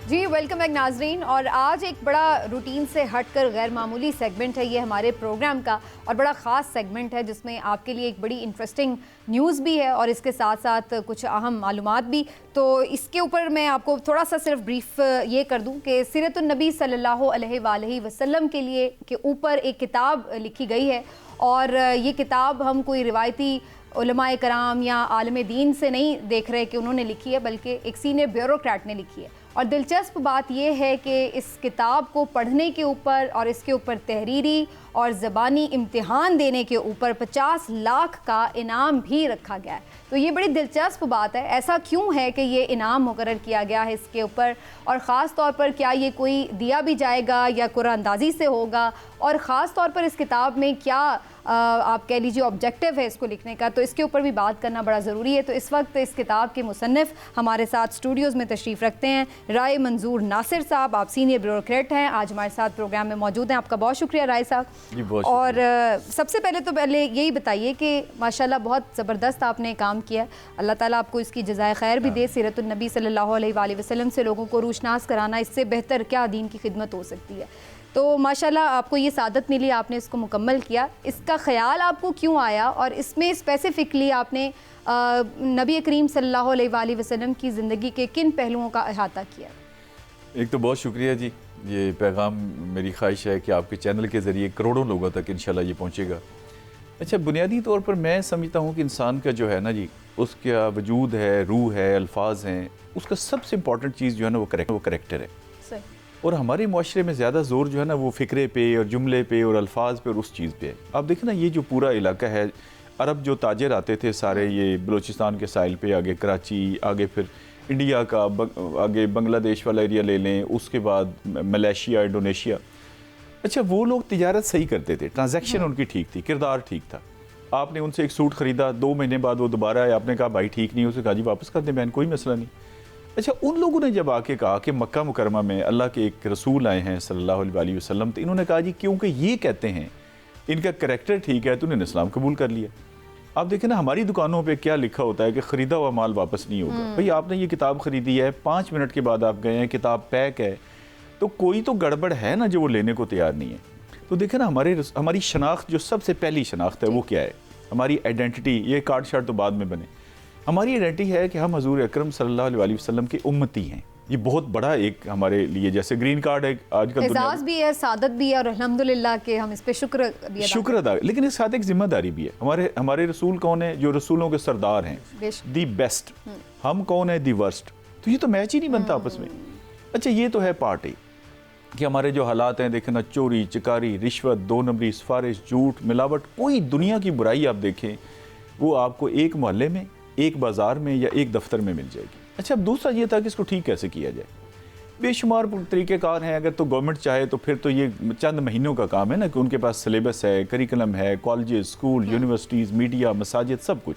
जी वेलकम बैक नाजरीन। और आज एक बड़ा रूटीन से हटकर गैर मामूली सेगमेंट है ये हमारे प्रोग्राम का, और बड़ा ख़ास सेगमेंट है जिसमें आपके लिए एक बड़ी इंटरेस्टिंग न्यूज़ भी है और इसके साथ साथ कुछ अहम मालूमात भी। तो इसके ऊपर मैं आपको थोड़ा सा सिर्फ ब्रीफ ये कर दूं कि सीरतुन नबी सल्लल्लाहु अलैहि वसल्लम के लिए के ऊपर एक किताब लिखी गई है, और ये किताब हम कोई रिवायती उलमाए कराम या आलम दीन से नहीं देख रहे कि उन्होंने लिखी है, बल्कि एक सीनियर ब्यूरोक्रेट ने लिखी है। और दिलचस्प बात यह है कि इस किताब को पढ़ने के ऊपर और इसके ऊपर तहरीरी और ज़बानी इम्तिहान देने के ऊपर 50 लाख का इनाम भी रखा गया है। तो ये बड़ी दिलचस्प बात है। ऐसा क्यों है कि ये इनाम मुकर्रर किया गया है इसके ऊपर, और ख़ास तौर पर क्या ये कोई दिया भी जाएगा या कुरानंदाज़ी से होगा, और ख़ास तौर पर इस किताब में क्या आप कह लीजिए ऑब्जेक्टिव है इसको लिखने का, तो इसके ऊपर भी बात करना बड़ा ज़रूरी है। तो इस वक्त इस किताब के मुसन्निफ़ हमारे साथ स्टूडियोज़ में तशरीफ़ रखते हैं राय मंजूर नासिर साहब। आप सीनियर ब्यूरोक्रेट हैं, आज हमारे साथ प्रोग्राम में मौजूद हैं। आपका बहुत शुक्रिया राय साहब। और सबसे पहले यही बताइए कि माशाल्लाह बहुत ज़बरदस्त आपने काम किया, अल्लाह ताला आपको इसकी जज़ाए खैर भी दे। सीरतुन नबी सल्लल्लाहु अलैहि वसल्लम से लोगों को रूशनास कराना, इससे बेहतर क्या दीन की खिदमत हो सकती है। तो माशाल्लाह आपको ये सादत मिली, आपने इसको मुकम्मल किया। इसका ख्याल आपको क्यों आया, और इसमें स्पेसिफ़िकली आपने नबी करीम सल्लल्लाहु अलैहि वसल्लम की ज़िंदगी के किन पहलुओं का अहाता किया? एक तो बहुत शुक्रिया जी, ये पैगाम मेरी ख्वाहिश है कि आपके चैनल के ज़रिए करोड़ों लोगों तक इंशाल्लाह ये पहुँचेगा। अच्छा, बुनियादी तौर पर मैं समझता हूँ कि इंसान का जो है ना जी, उसका वजूद है, रूह है, अल्फाज हैं, उसका सबसे इम्पॉर्टेंट चीज़ जो है ना वो करेक्टर है। सही। और हमारे माशरे में ज़्यादा ज़ोर जो है ना वो फ़िक्रे पे और जुमले पे और अल्फाज पे और उस चीज़ पे है। आप देखें ना, ये जो पूरा इलाका है, अरब जो ताजर आते थे सारे ये बलूचिस्तान के साहिल पे, आगे कराची, आगे फिर इंडिया का आगे बांग्लादेश वाला एरिया ले लें, उसके बाद मलेशिया, इंडोनेशिया। अच्छा, वो लोग तिजारत सही करते थे, ट्रांजैक्शन उनकी ठीक थी, किरदार ठीक था। आपने उनसे एक सूट ख़रीदा, 2 महीने बाद वो दोबारा आया, आपने कहा भाई ठीक नहीं, उसे कहा जी वापस कर दें बहन, कोई मसला नहीं। अच्छा, उन लोगों ने जब आके कहा कि मक्का मुकरमा में अल्लाह के एक रसूल आए हैं सल्लल्लाहु अलैहि वसल्लम, तो इन्होंने कहा जी क्योंकि ये कहते हैं इनका करैक्टर ठीक है तो उन्होंने इस्लाम कबूल कर लिया। आप देखें ना, हमारी दुकानों पे क्या लिखा होता है कि ख़रीदा हुआ माल वापस नहीं होगा। भाई आपने ये किताब ख़रीदी है, 5 मिनट के बाद आप गए हैं, किताब पैक है, तो कोई तो गड़बड़ है ना जो वो लेने को तैयार नहीं है। तो देखें ना, हमारी शनाख्त जो सबसे पहली शनाख्त है वो क्या है, हमारी आइडेंटिटी। ये कार्ड शार्ट तो बाद में बने। हमारी आइडेंटिटी है कि हम हजूर अकरम सल्लल्लाहु अलैहि वसल्लम के उम्मती हैं। ये बहुत बड़ा एक हमारे लिए, जैसे ग्रीन कार्ड है आजकल, एजाज भी है, सादत भी है, और अल्हम्दुलिल्लाह के हम इस पे शुक्र अदा, लेकिन इस साथ एक जिम्मेदारी भी है। हमारे रसूल कौन है? जो रसूलों के सरदार हैं, दी बेस्ट। हम कौन है? The worst. तो ये तो मैच ही नहीं बनता आपस में। अच्छा, ये तो है पार्ट ए कि हमारे जो हालात हैं, देखना, चोरी चकारी, रिश्वत, 2 नंबरी, सिफारिश, झूठ, मिलावट, कोई दुनिया की बुराई आप देखें वो आपको एक मोहल्ले में, एक बाज़ार में या एक दफ्तर में मिल जाएगी। अच्छा, अब दूसरा ये था कि इसको ठीक कैसे किया जाए। बेशुमार तरीक़ेकार हैं। अगर तो गवर्नमेंट चाहे तो फिर तो ये चंद महीनों का काम है ना कि उनके पास सिलेबस है, करिकुलम है, कॉलेजेस, स्कूल, यूनिवर्सिटीज़, मीडिया, मसाजिद, सब कुछ।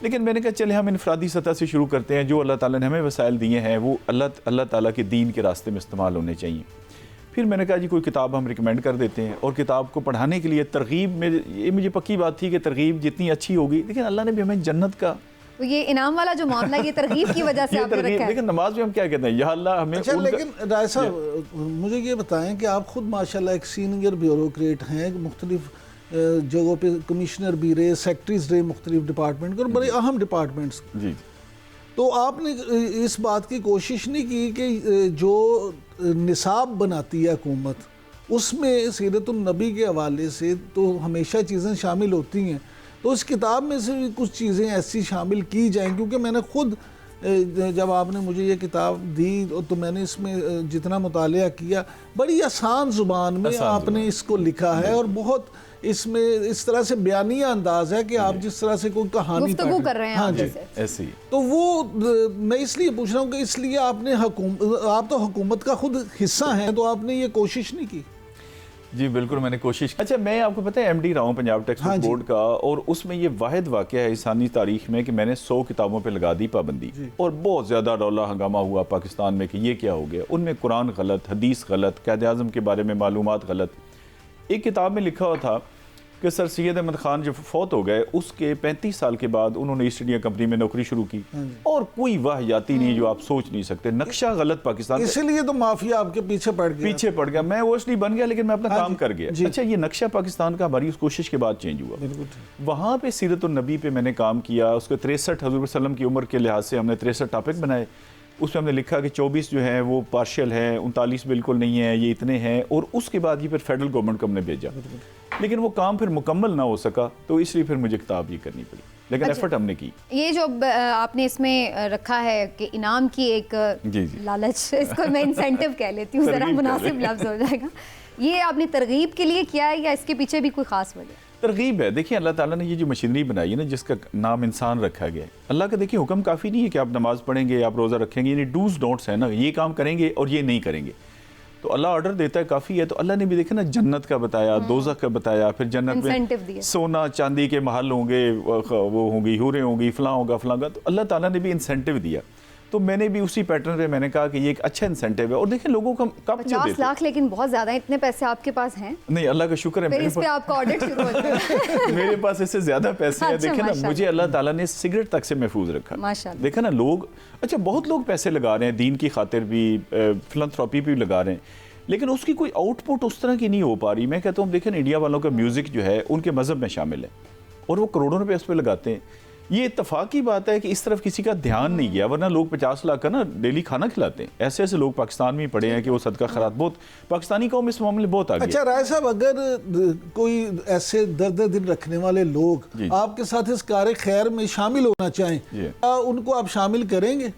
लेकिन मैंने कहा चले हम इनफरादी सतह से शुरू करते हैं। जो अल्लाह ताला ने हमें वसाइल दिए हैं वो अल्लाह ताला के दीन के रास्ते में इस्तेमाल होने चाहिए। फिर मैंने कहा जी कोई किताब हम रिकमेंड कर देते हैं, और किताब को पढ़ाने के लिए तरगीब में ये मुझे पक्की बात थी कि तरगीब जितनी अच्छी होगी, लेकिन अल्लाह ने भी हमें जन्नत का, तो ये इनाम वाला जो मामला ये तरगीब की वजह से आपने रखा है। लेकिन नमाज में हम क्या कहते हैं, या अल्लाह हमें। अच्छा, लेकिन राय साहब मुझे ये बताएं कि आप खुद माशाल्लाह एक सीनियर ब्यूरोक्रेट हैं, मुख्तलिफ जगहों पे कमिश्नर भी रहे, सेक्रेटरीज रहे मुख्तलिफ डिपार्टमेंट के, और बड़े अहम डिपार्टमेंट्स। जी। तो आपने इस बात की कोशिश नहीं की कि जो निसाब बनाती है हुकूमत, उसमें सीरतुन नबी के हवाले से तो हमेशा चीज़ें शामिल होती हैं, तो इस किताब में से भी कुछ चीज़ें ऐसी शामिल की जाएं? क्योंकि मैंने खुद जब आपने मुझे ये किताब दी तो मैंने इसमें जितना मुतालिया किया, बड़ी आसान ज़ुबान में आपने इसको लिखा है, और बहुत इसमें इस तरह से बयानिया अंदाज है कि आप जिस तरह से कोई कहानी गुफ्तगू कर रहे हैं हाँ आप जी, जैसे। ऐसे ही तो वो मैं इसलिए पूछ रहा हूँ कि इसलिए आपने आप तो हुकूमत का खुद हिस्सा हैं, तो आपने ये कोशिश नहीं की? जी बिल्कुल मैंने कोशिश की। अच्छा मैं आपको पता है MD रहा हूँ पंजाब टेक्स्ट हाँ जी। बोर्ड का, और उसमें ये वाहिद वाक़या है इंसानी तारीख में कि मैंने 100 किताबों पे लगा दी पाबंदी, और बहुत ज़्यादा रौला हंगामा हुआ पाकिस्तान में कि ये क्या हो गया। उनमें कुरान गलत, हदीस गलत, क़ायद आज़म के बारे में मालूमात गलत। एक किताब में लिखा हुआ था कि सर सैयद अहमद खान जब फौत हो गए उसके 35 साल के बाद उन्होंने ईस्ट इंडिया कंपनी में नौकरी शुरू की, और कोई वाहियाती नहीं जो आप सोच नहीं सकते, नक्शा गलत पाकिस्तान, इसीलिए तो माफिया आपके पीछे पड़ गया। मैं वो इसलिए बन गया लेकिन मैं अपना हाँ काम जी, कर गया। जी। अच्छा ये नक्शा पाकिस्तान का हमारी उस कोशिश के बाद चेंज हुआ। बिल्कुल ठीक। वहाँ पे सीरत और नबी पे मैंने काम किया, उसके 63 हज़ूर वसल्लम की उम्र के लिहाज से हमने 63 टॉपिक बनाए। उसमें हमने लिखा कि 24 जो हैं वो पार्शियल हैं, 39 बिल्कुल नहीं है, ये इतने हैं, और उसके बाद ये फिर फेडरल गवर्नमेंट को हमने भेजा, लेकिन वो काम फिर मुकम्मल ना हो सका, तो इसलिए फिर मुझे किताब ये करनी पड़ी, लेकिन अच्छा, एफर्ट हमने की। ये जो आपने इसमें रखा है कि इनाम की एक जी जी लालच, इसको मैं इंसेंटिव कह लेती हूँ, ज़रा तरगीब कह मुनासिब लफ्ज़ हो जाएगा, ये आपने तरगीब के लिए किया है या इसके पीछे भी कोई ख़ास वजह? तरगीब है। देखिए अल्लाह ताला ने ये जो मशीनरी बनाई है ना, जिसका नाम इंसान रखा गया है, अल्लाह का देखिए हुक्म काफ़ी नहीं है कि आप नमाज़ पढ़ेंगे, आप रोज़ा रखेंगे, यानी डूज डोंट्स है ना, ये काम करेंगे और ये नहीं करेंगे, तो अल्लाह ऑर्डर देता है काफ़ी है। तो अल्लाह ने भी देखे ना जन्नत का बताया, दोज़ख का बताया, फिर जन्नत में सोना चांदी के महल होंगे, वो होंगी, हूरें होंगी, फलां होगा फलां होगा, तो अल्लाह ताला ने भी इंसेंटिव दिया। तो मैंने भी उसी पैटर्न पे मैंने कहा कि ये एक अच्छा इंसेंटिव है। और देखिए लोगों को कब 50 लाख लेकिन बहुत ज़्यादा है, इतने पैसे आपके पास हैं? नहीं अल्लाह का शुक्र है, फिर इस पे आपका ऑडिट शुरू हो जाएगा। मेरे पास इससे ज़्यादा पैसे हैं। अच्छा, देखे ना मुझे अल्लाह ताला ने सिगरेट तक से महफूज रखा, माशाल्लाह। देखा ना लोग, अच्छा बहुत लोग पैसे लगा रहे हैं दीन की खातिर भी, फिलंथ्रॉपी भी लगा रहे हैं, लेकिन उसकी कोई आउटपुट उस तरह की नहीं हो पा रही। मैं कहता हूँ देखें इंडिया वालों का म्यूज़िक जो है उनके मज़हब में शामिल है, और वो करोड़ों रुपये उस पर लगाते हैं। ये इत्तफाक की बात है कि इस तरफ किसी का ध्यान नहीं गया, वरना लोग 50 लाख का ना डेली खाना खिलाते हैं। ऐसे ऐसे लोग पाकिस्तान में पड़े हैं कि वो सदका खैरात, बहुत पाकिस्तानी कौम इस मामले में बहुत आगे। अच्छा राय साहब, अगर कोई ऐसे दर्द दिल रखने वाले लोग आपके साथ इस कार्य खैर में शामिल होना चाहें, उनको आप शामिल करेंगे?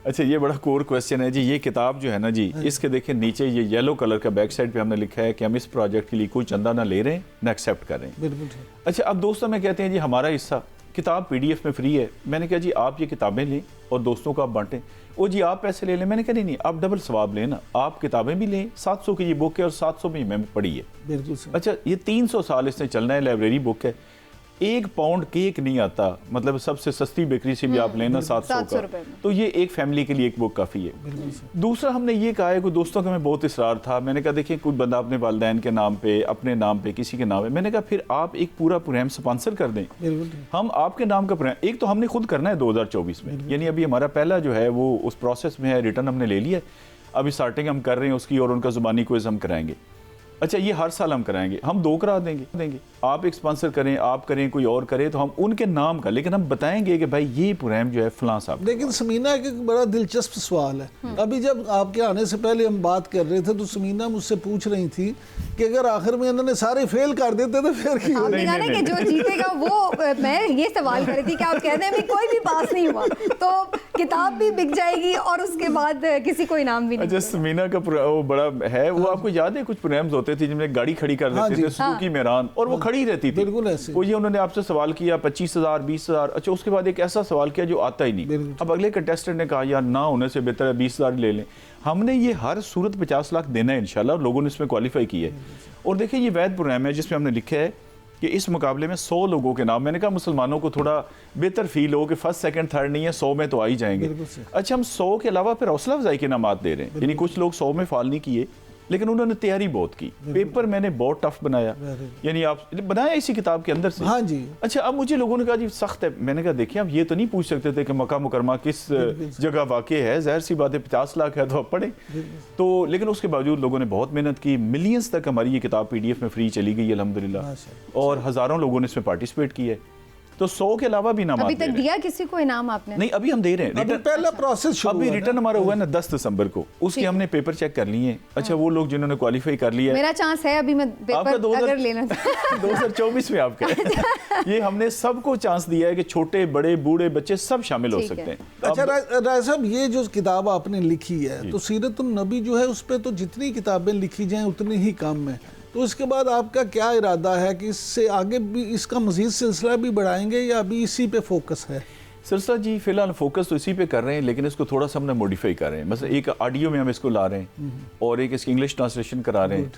अच्छा ये बड़ा कोर क्वेश्चन है जी। ये किताब जो है ना जी, इसके देखिए नीचे ये येलो कलर का बैक साइड पे हमने लिखा है कि हम इस प्रोजेक्ट के लिए कोई चंदा ना ले रहे हैं ना एक्सेप्ट कर रहे हैं। बिल्कुल। अच्छा अब दोस्तों में कहते हैं जी हमारा हिस्सा, किताब PDF में फ्री है। मैंने कहा जी आप ये किताबें लें और दोस्तों को आप बांटें। ओ जी आप पैसे ले लें। मैंने कहा नहीं आप डबल सवाब लें ना, आप किताबें भी लें। 700 की ये बुक है और 700 में मैंने पढ़ी है। बिल्कुल। अच्छा ये 300 साल इसने चलना है, लाइब्रेरी बुक है। 1 पाउंड केक नहीं आता, मतलब सबसे सस्ती बेकरी से भी आप लेना 700 का, तो ये एक फैमिली के लिए एक बुक काफ़ी है। दूसरा हमने ये कहा है कि दोस्तों का मैं बहुत इसरार था, मैंने कहा देखिए कोई बंदा अपने वालिदैन के नाम पे, अपने नाम पे, किसी के नाम पे, मैंने कहा फिर आप एक पूरा प्रोग्राम स्पॉन्सर कर दें, हम आपके नाम का प्रोग्राम एक तो हमने खुद करना है 2024 में, यानी अभी हमारा पहला जो है वो उस प्रोसेस में है, रिटर्न हमने ले लिया है, अभी स्टार्टिंग हम कर रहे हैं उसकी, और उनका ज़ुबानी क्विज़ हम कराएंगे। अच्छा ये हर साल हम कराएंगे, हम 2 करा देंगे। आप एक स्पॉन्सर करें, आप करें, कोई और करे, तो हम उनके नाम का, लेकिन हम बताएंगे कि भाई ये प्रोग्राम जो है फलां साहब। लेकिन समीना एक बड़ा दिलचस्प सवाल है। अभी जब आपके आने से पहले हम बात कर रहे थे तो समीना मुझसे पूछ रही थी कि अगर आखिर में इन्होंने सारे फेल कर देते तो फिर कि जो जीतेगा वो, मैं ये सवाल कर रही थी कि आप कहते हैं कोई भी पास नहीं हुआ तो किताब भी बिक जाएगी और उसके बाद किसी को इनाम भी नहीं। अच्छा समीना का वो बड़ा है, वो आपको याद है कुछ प्रोग्राम्स होते थे जिनमें गाड़ी खड़ी कर देते थे, सुजुकी मेरान, और वो खड़ी रहती थी। बिल्कुल ऐसे। वो ये उन्होंने आपसे सवाल किया 25,000 20,000। अच्छा उसके बाद एक ऐसा सवाल किया जो आता ही नहीं। अब अगले कंटेस्टेंट ने कहा यार ना होने से बेहतर है 20,000 ले लें। हमने ये हर सूरत 50 लाख देना है इंशाल्लाह, और लोगों ने इसमें क्वालिफाई किया है। और देखिए ये वैध प्रोग्राम है जिसमें हमने लिखा है कि इस मुकाबले में 100 लोगों के नाम, मैंने कहा मुसलमानों को थोड़ा बेहतर फील हो कि फर्स्ट सेकंड थर्ड नहीं है, 100 में तो आ ही जाएंगे। अच्छा हम 100 के अलावा फिर हौसला अफजाई के नामात दे रहे हैं, यानी कुछ लोग 100 में फाल नहीं किए लेकिन उन्होंने तैयारी बहुत की। पेपर मैंने बहुत टफ बनाया, यानी आप बनाया इसी किताब के अंदर से। हाँ जी। अच्छा अब मुझे लोगों ने कहा जी सख्त है, मैंने कहा देखिए आप ये तो नहीं पूछ सकते थे कि मक्का मुकरमा किस जगह वाक़ है, जाहिर सी बात है 50 लाख है तो आप पढ़े। तो लेकिन उसके बावजूद लोगों ने बहुत मेहनत की, मिलियंस तक हमारी ये किताब PDF में फ्री चली गई अल्हम्दुलिल्लाह, और हज़ारों लोगों ने इसमें पार्टिसिपेट किया है। तो 100 के अलावा भी नाम अभी तक दिया किसी को इनाम आपने? नहीं अभी हम दे रहे हैं, अभी पहला प्रोसेस शुरू अभी रिटर्न हमारा हुआ है ना 10 दिसंबर को, उसके हमने पेपर चेक कर लिए। अच्छा वो लोग जिन्होंने क्वालिफाई कर लिया, मेरा चांस है अभी मैं पेपर अगर लेना 2024 में आपका ये हमने सबको चांस दिया है कि छोटे बड़े बूढ़े बच्चे सब शामिल हो सकते हैं। अच्छा राय साहब ये जो किताब आपने लिखी है तो सीरत नबी जो है उस पर तो जितनी किताबें लिखी जाएं उतनी ही कम है, तो इसके बाद आपका क्या इरादा है कि इससे आगे भी इसका मज़ीद सिलसिला भी बढ़ाएंगे या अभी इसी पे फोकस है? सिलसिला जी फिलहाल फोकस तो इसी पे कर रहे हैं, लेकिन इसको थोड़ा सा हमने मॉडिफाई कर रहे हैं। मतलब एक ऑडियो में हम इसको ला रहे हैं और एक इसकी इंग्लिश ट्रांसलेशन करा रहे हैं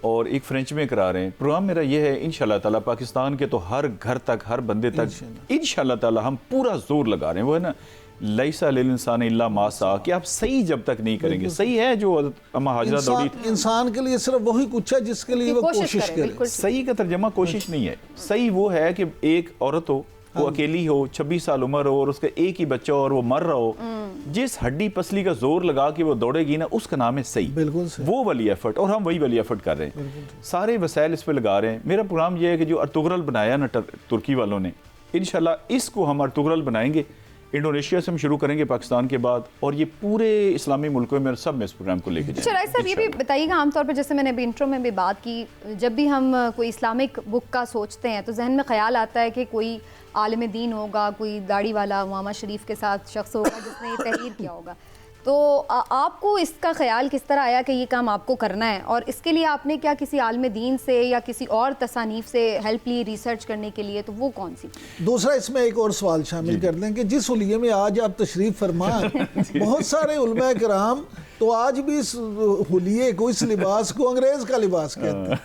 और एक फ्रेंच में करा रहे हैं। प्रोग्राम मेरा ये है इंशाल्लाह ताला पाकिस्तान के तो हर घर तक, हर बंदे तक इंशाल्लाह ताला हम पूरा जोर लगा रहे हैं। वो है ना लैसा लिल इंसान इल्ला मा सा, कि आप सही जब तक नहीं करेंगे, सही है जो अम्मा हाजरा दौड़ी, इंसान के लिए सिर्फ वही कुछ है जिसके लिए वो कोशिश करे। सही का तर्जमा कोशिश नहीं है, सही वो है कि एक औरत हो, वो अकेली हो, 26 साल उम्र हो और उसका एक ही बच्चा हो और वो मर रहा हो, जिस हड्डी पसली का जोर लगा के वो दौड़ेगी ना, उसका नाम है सही। बिल्कुल सही। वो वाली एफर्ट, और हम वही वाली एफर्ट कर रहे हैं, सारे वसाइल इस पे लगा रहे हैं। मेरा प्रोग्राम ये है कि जो अर्तुगरल बनाया ना तुर्की वालों ने, इंशाल्लाह इसको हम अर्तुगरल बनाएंगे। इंडोनेशिया से हम शुरू करेंगे पाकिस्तान के बाद, और ये पूरे इस्लामी मुल्कों में सब में इस प्रोग्राम को लेके जाएंगे। राय साहब, ये भी बताइएगा, आमतौर पर जैसे मैंने अभी इंट्रो में भी बात की, जब भी हम कोई इस्लामिक बुक का सोचते हैं तो जहन में ख्याल आता है कि कोई आलिम दीन होगा, कोई दाढ़ी वाला उमामा शरीफ के साथ शख्स होगा जिसने ये तहरीर किया होगा। तो आपको इसका ख्याल किस तरह आया कि ये काम आपको करना है, और इसके लिए आपने क्या किसी आलिम दीन से या किसी और तसानीफ से हेल्प ली रिसर्च करने के लिए, तो वो कौन सी? दूसरा इसमें एक और सवाल शामिल कर दें कि जिस हुलिये में आज आप तशरीफ फरमा बहुत सारे उलमा कराम तो आज भी इस हुलिये को, इस लिबास को अंग्रेज का लिबास कहते हैं।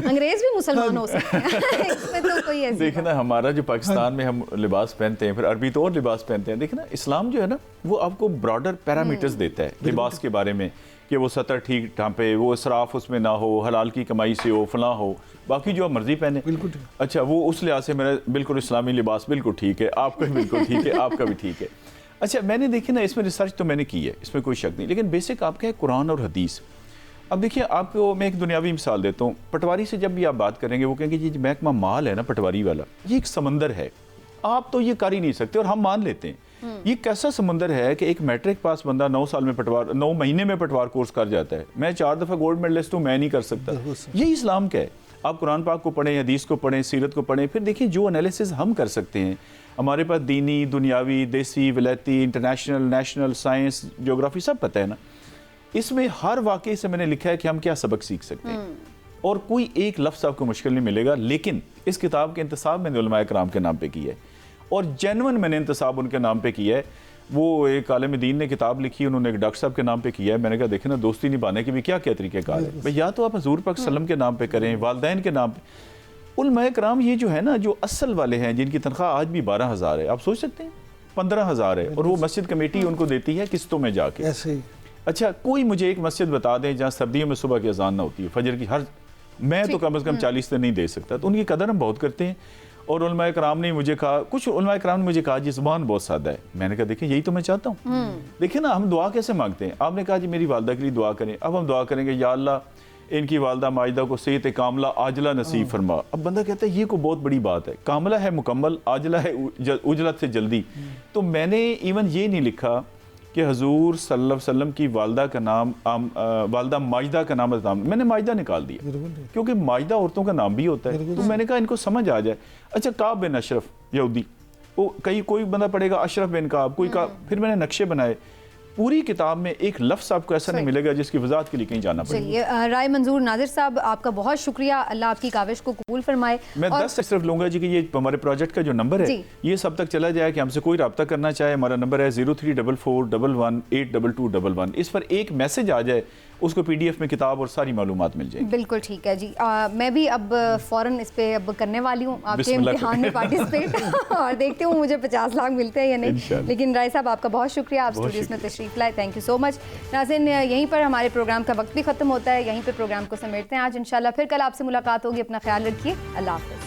अंग्रेज भी मुसलमान हो सकते हैं इसमें तो कोई ऐसी देखना बात। हमारा जो पाकिस्तान में हम लिबास पहनते हैं, फिर अरबी तो और लिबास पहनते हैं। देखना इस्लाम जो है ना, वो आपको ब्रॉडर पैरामीटर्स देता है लिबास के बारे में, कि वो सतर ठीक ढांपे, वो इसराफ उसमें ना हो, हलाल की कमाई से हो, फलां हो, बाकी जो आप मर्जी पहने। बिल्कुल ठीक। अच्छा, वो उस लिहाज से मेरा बिल्कुल इस्लामी लिबास बिल्कुल ठीक है, आपका भी बिल्कुल ठीक है, आपका भी ठीक है। अच्छा, मैंने देखिए ना, इसमें रिसर्च तो मैंने की है, इसमें कोई शक नहीं, लेकिन बेसिक आपका है कुरान और हदीस। अब देखिए, आपको मैं एक दुनियावी मिसाल देता हूँ। पटवारी से जब भी आप बात करेंगे, वो कहेंगे ये महकमा माल है ना पटवारी वाला, ये एक समंदर है, आप तो ये कर ही नहीं सकते, और हम मान लेते हैं। ये कैसा समंदर है कि एक मैट्रिक पास बंदा 9 साल में पटवार, 9 महीने में पटवार कोर्स कर जाता है। मैं 4 दफ़ा गोल्ड मेडलिस्ट हूँ, मैं नहीं कर सकता। ये इस्लाम का है। आप कुरान पाक को पढ़ें, हदीस को पढ़ें, सीरत को पढ़ें, फिर देखिए जो एनालिसिस हम कर सकते हैं। हमारे पास दीनी, दुनियावी, देसी, विलायती, इंटरनेशनल, नेशनल, साइंस, ज्योग्राफी सब पता है ना। इसमें हर वाक़े से मैंने लिखा है कि हम क्या सबक सीख सकते हैं, और कोई एक लफ्ज़ आपको मुश्किल नहीं मिलेगा। लेकिन इस किताब के इंतसाब मैंने उलमाए कराम के नाम पे किया है, और जेन्युइन मैंने इंतसाब उनके नाम पे किया है। वो एक आलिम दीन ने किताब लिखी, उन्होंने एक डॉक्टर साहब के नाम पे किया है। मैंने कहा देखें ना, दोस्ती निभाने के भी क्या क्या तरीक़ेकार है भाई, या तो आप हज़ूर पाक सल्लम के नाम पे करें, वालदैन के नाम पे। उलमाए कराम ये जो है ना, जो असल वाले हैं, जिनकी तनख्वाह आज भी 12,000 है, आप सोच सकते हैं 15,000 है, और वो मस्जिद कमेटी उनको देती है किस्तों में जाके। ऐसे ही। अच्छा, कोई मुझे एक मस्जिद बता दें जहाँ सर्दियों में सुबह की अजान ना होती है, फजर की, हर मैं तो कम से कम 40 से नहीं दे सकता। तो उनकी कदर हम बहुत करते हैं। और उलमाए कराम ने मुझे कहा, कुछ उलमाए कराम ने मुझे कहा जी ज़ुबान बहुत सादा है। मैंने कहा देखिए, यही तो मैं चाहता हूँ। देखिए ना, हम दुआ कैसे मांगते हैं। आपने कहा जी मेरी वालदा के लिए दुआ करें, अब हम दुआ करेंगे या अल्लाह इनकी वालदा माजिदा को सेहत कामला आजला नसीब फरमा। अब बंदा कहता है ये को बहुत बड़ी बात है, कामला है मुकम्मल, आजला है उजलत से जल्दी। तो मैंने इवन ये नहीं लिखा कि हजूर सल्लल्लाहु अलैहि वसल्लम की वालदा का नाम वालदा माजिदा का नाम, मैंने माजिदा निकाल दिया, क्योंकि माजिदा औरतों का नाम भी होता है। तो मैंने कहा इनको समझ आ जाए। अच्छा, काब बिन अशरफ यहूदी, वो कोई बंदा पढ़ेगा अशरफ बिन काब, कोई का, फिर मैंने नक्शे बनाए। पूरी किताब में एक लफ्ज़ आपको ऐसा नहीं मिलेगा जिसकी वजाहत के लिए कहीं जाना पड़ेगा। चलिए, राय मंजूर नादिर साहब, आपका बहुत शुक्रिया, अल्लाह आपकी काविश को कबूल फरमाए। मैं 10 सिर्फ लूँगा जी कि ये हमारे प्रोजेक्ट का जो नंबर है ये सब तक चला जाए, कि हमसे कोई रब्ता करना चाहे, हमारा नंबर है 0344118211। इस पर एक मैसेज आ जाए, उसको PDF में किताब और सारी मालूमात मिल जाएगी। बिल्कुल ठीक है जी। मैं भी अब फ़ौरन इस पे अब करने वाली हूँ आपके इम्तिहान में पार्टिसिपेट और देखती हूँ मुझे 50 लाख मिलते हैं या नहीं। लेकिन राय साहब, आपका बहुत शुक्रिया, आप स्टूडियोज़ में तशरीफ़ लाए, थैंक यू सो मच। नाज़रीन, यहीं पर हमारे प्रोग्राम का वक्त भी ख़त्म होता है, यहीं पर प्रोग्राम को समेटते हैं आज। इंशाल्लाह फिर कल आपसे मुलाकात होगी। अपना ख्याल रखिए, अल्लाह हाफ़िज़।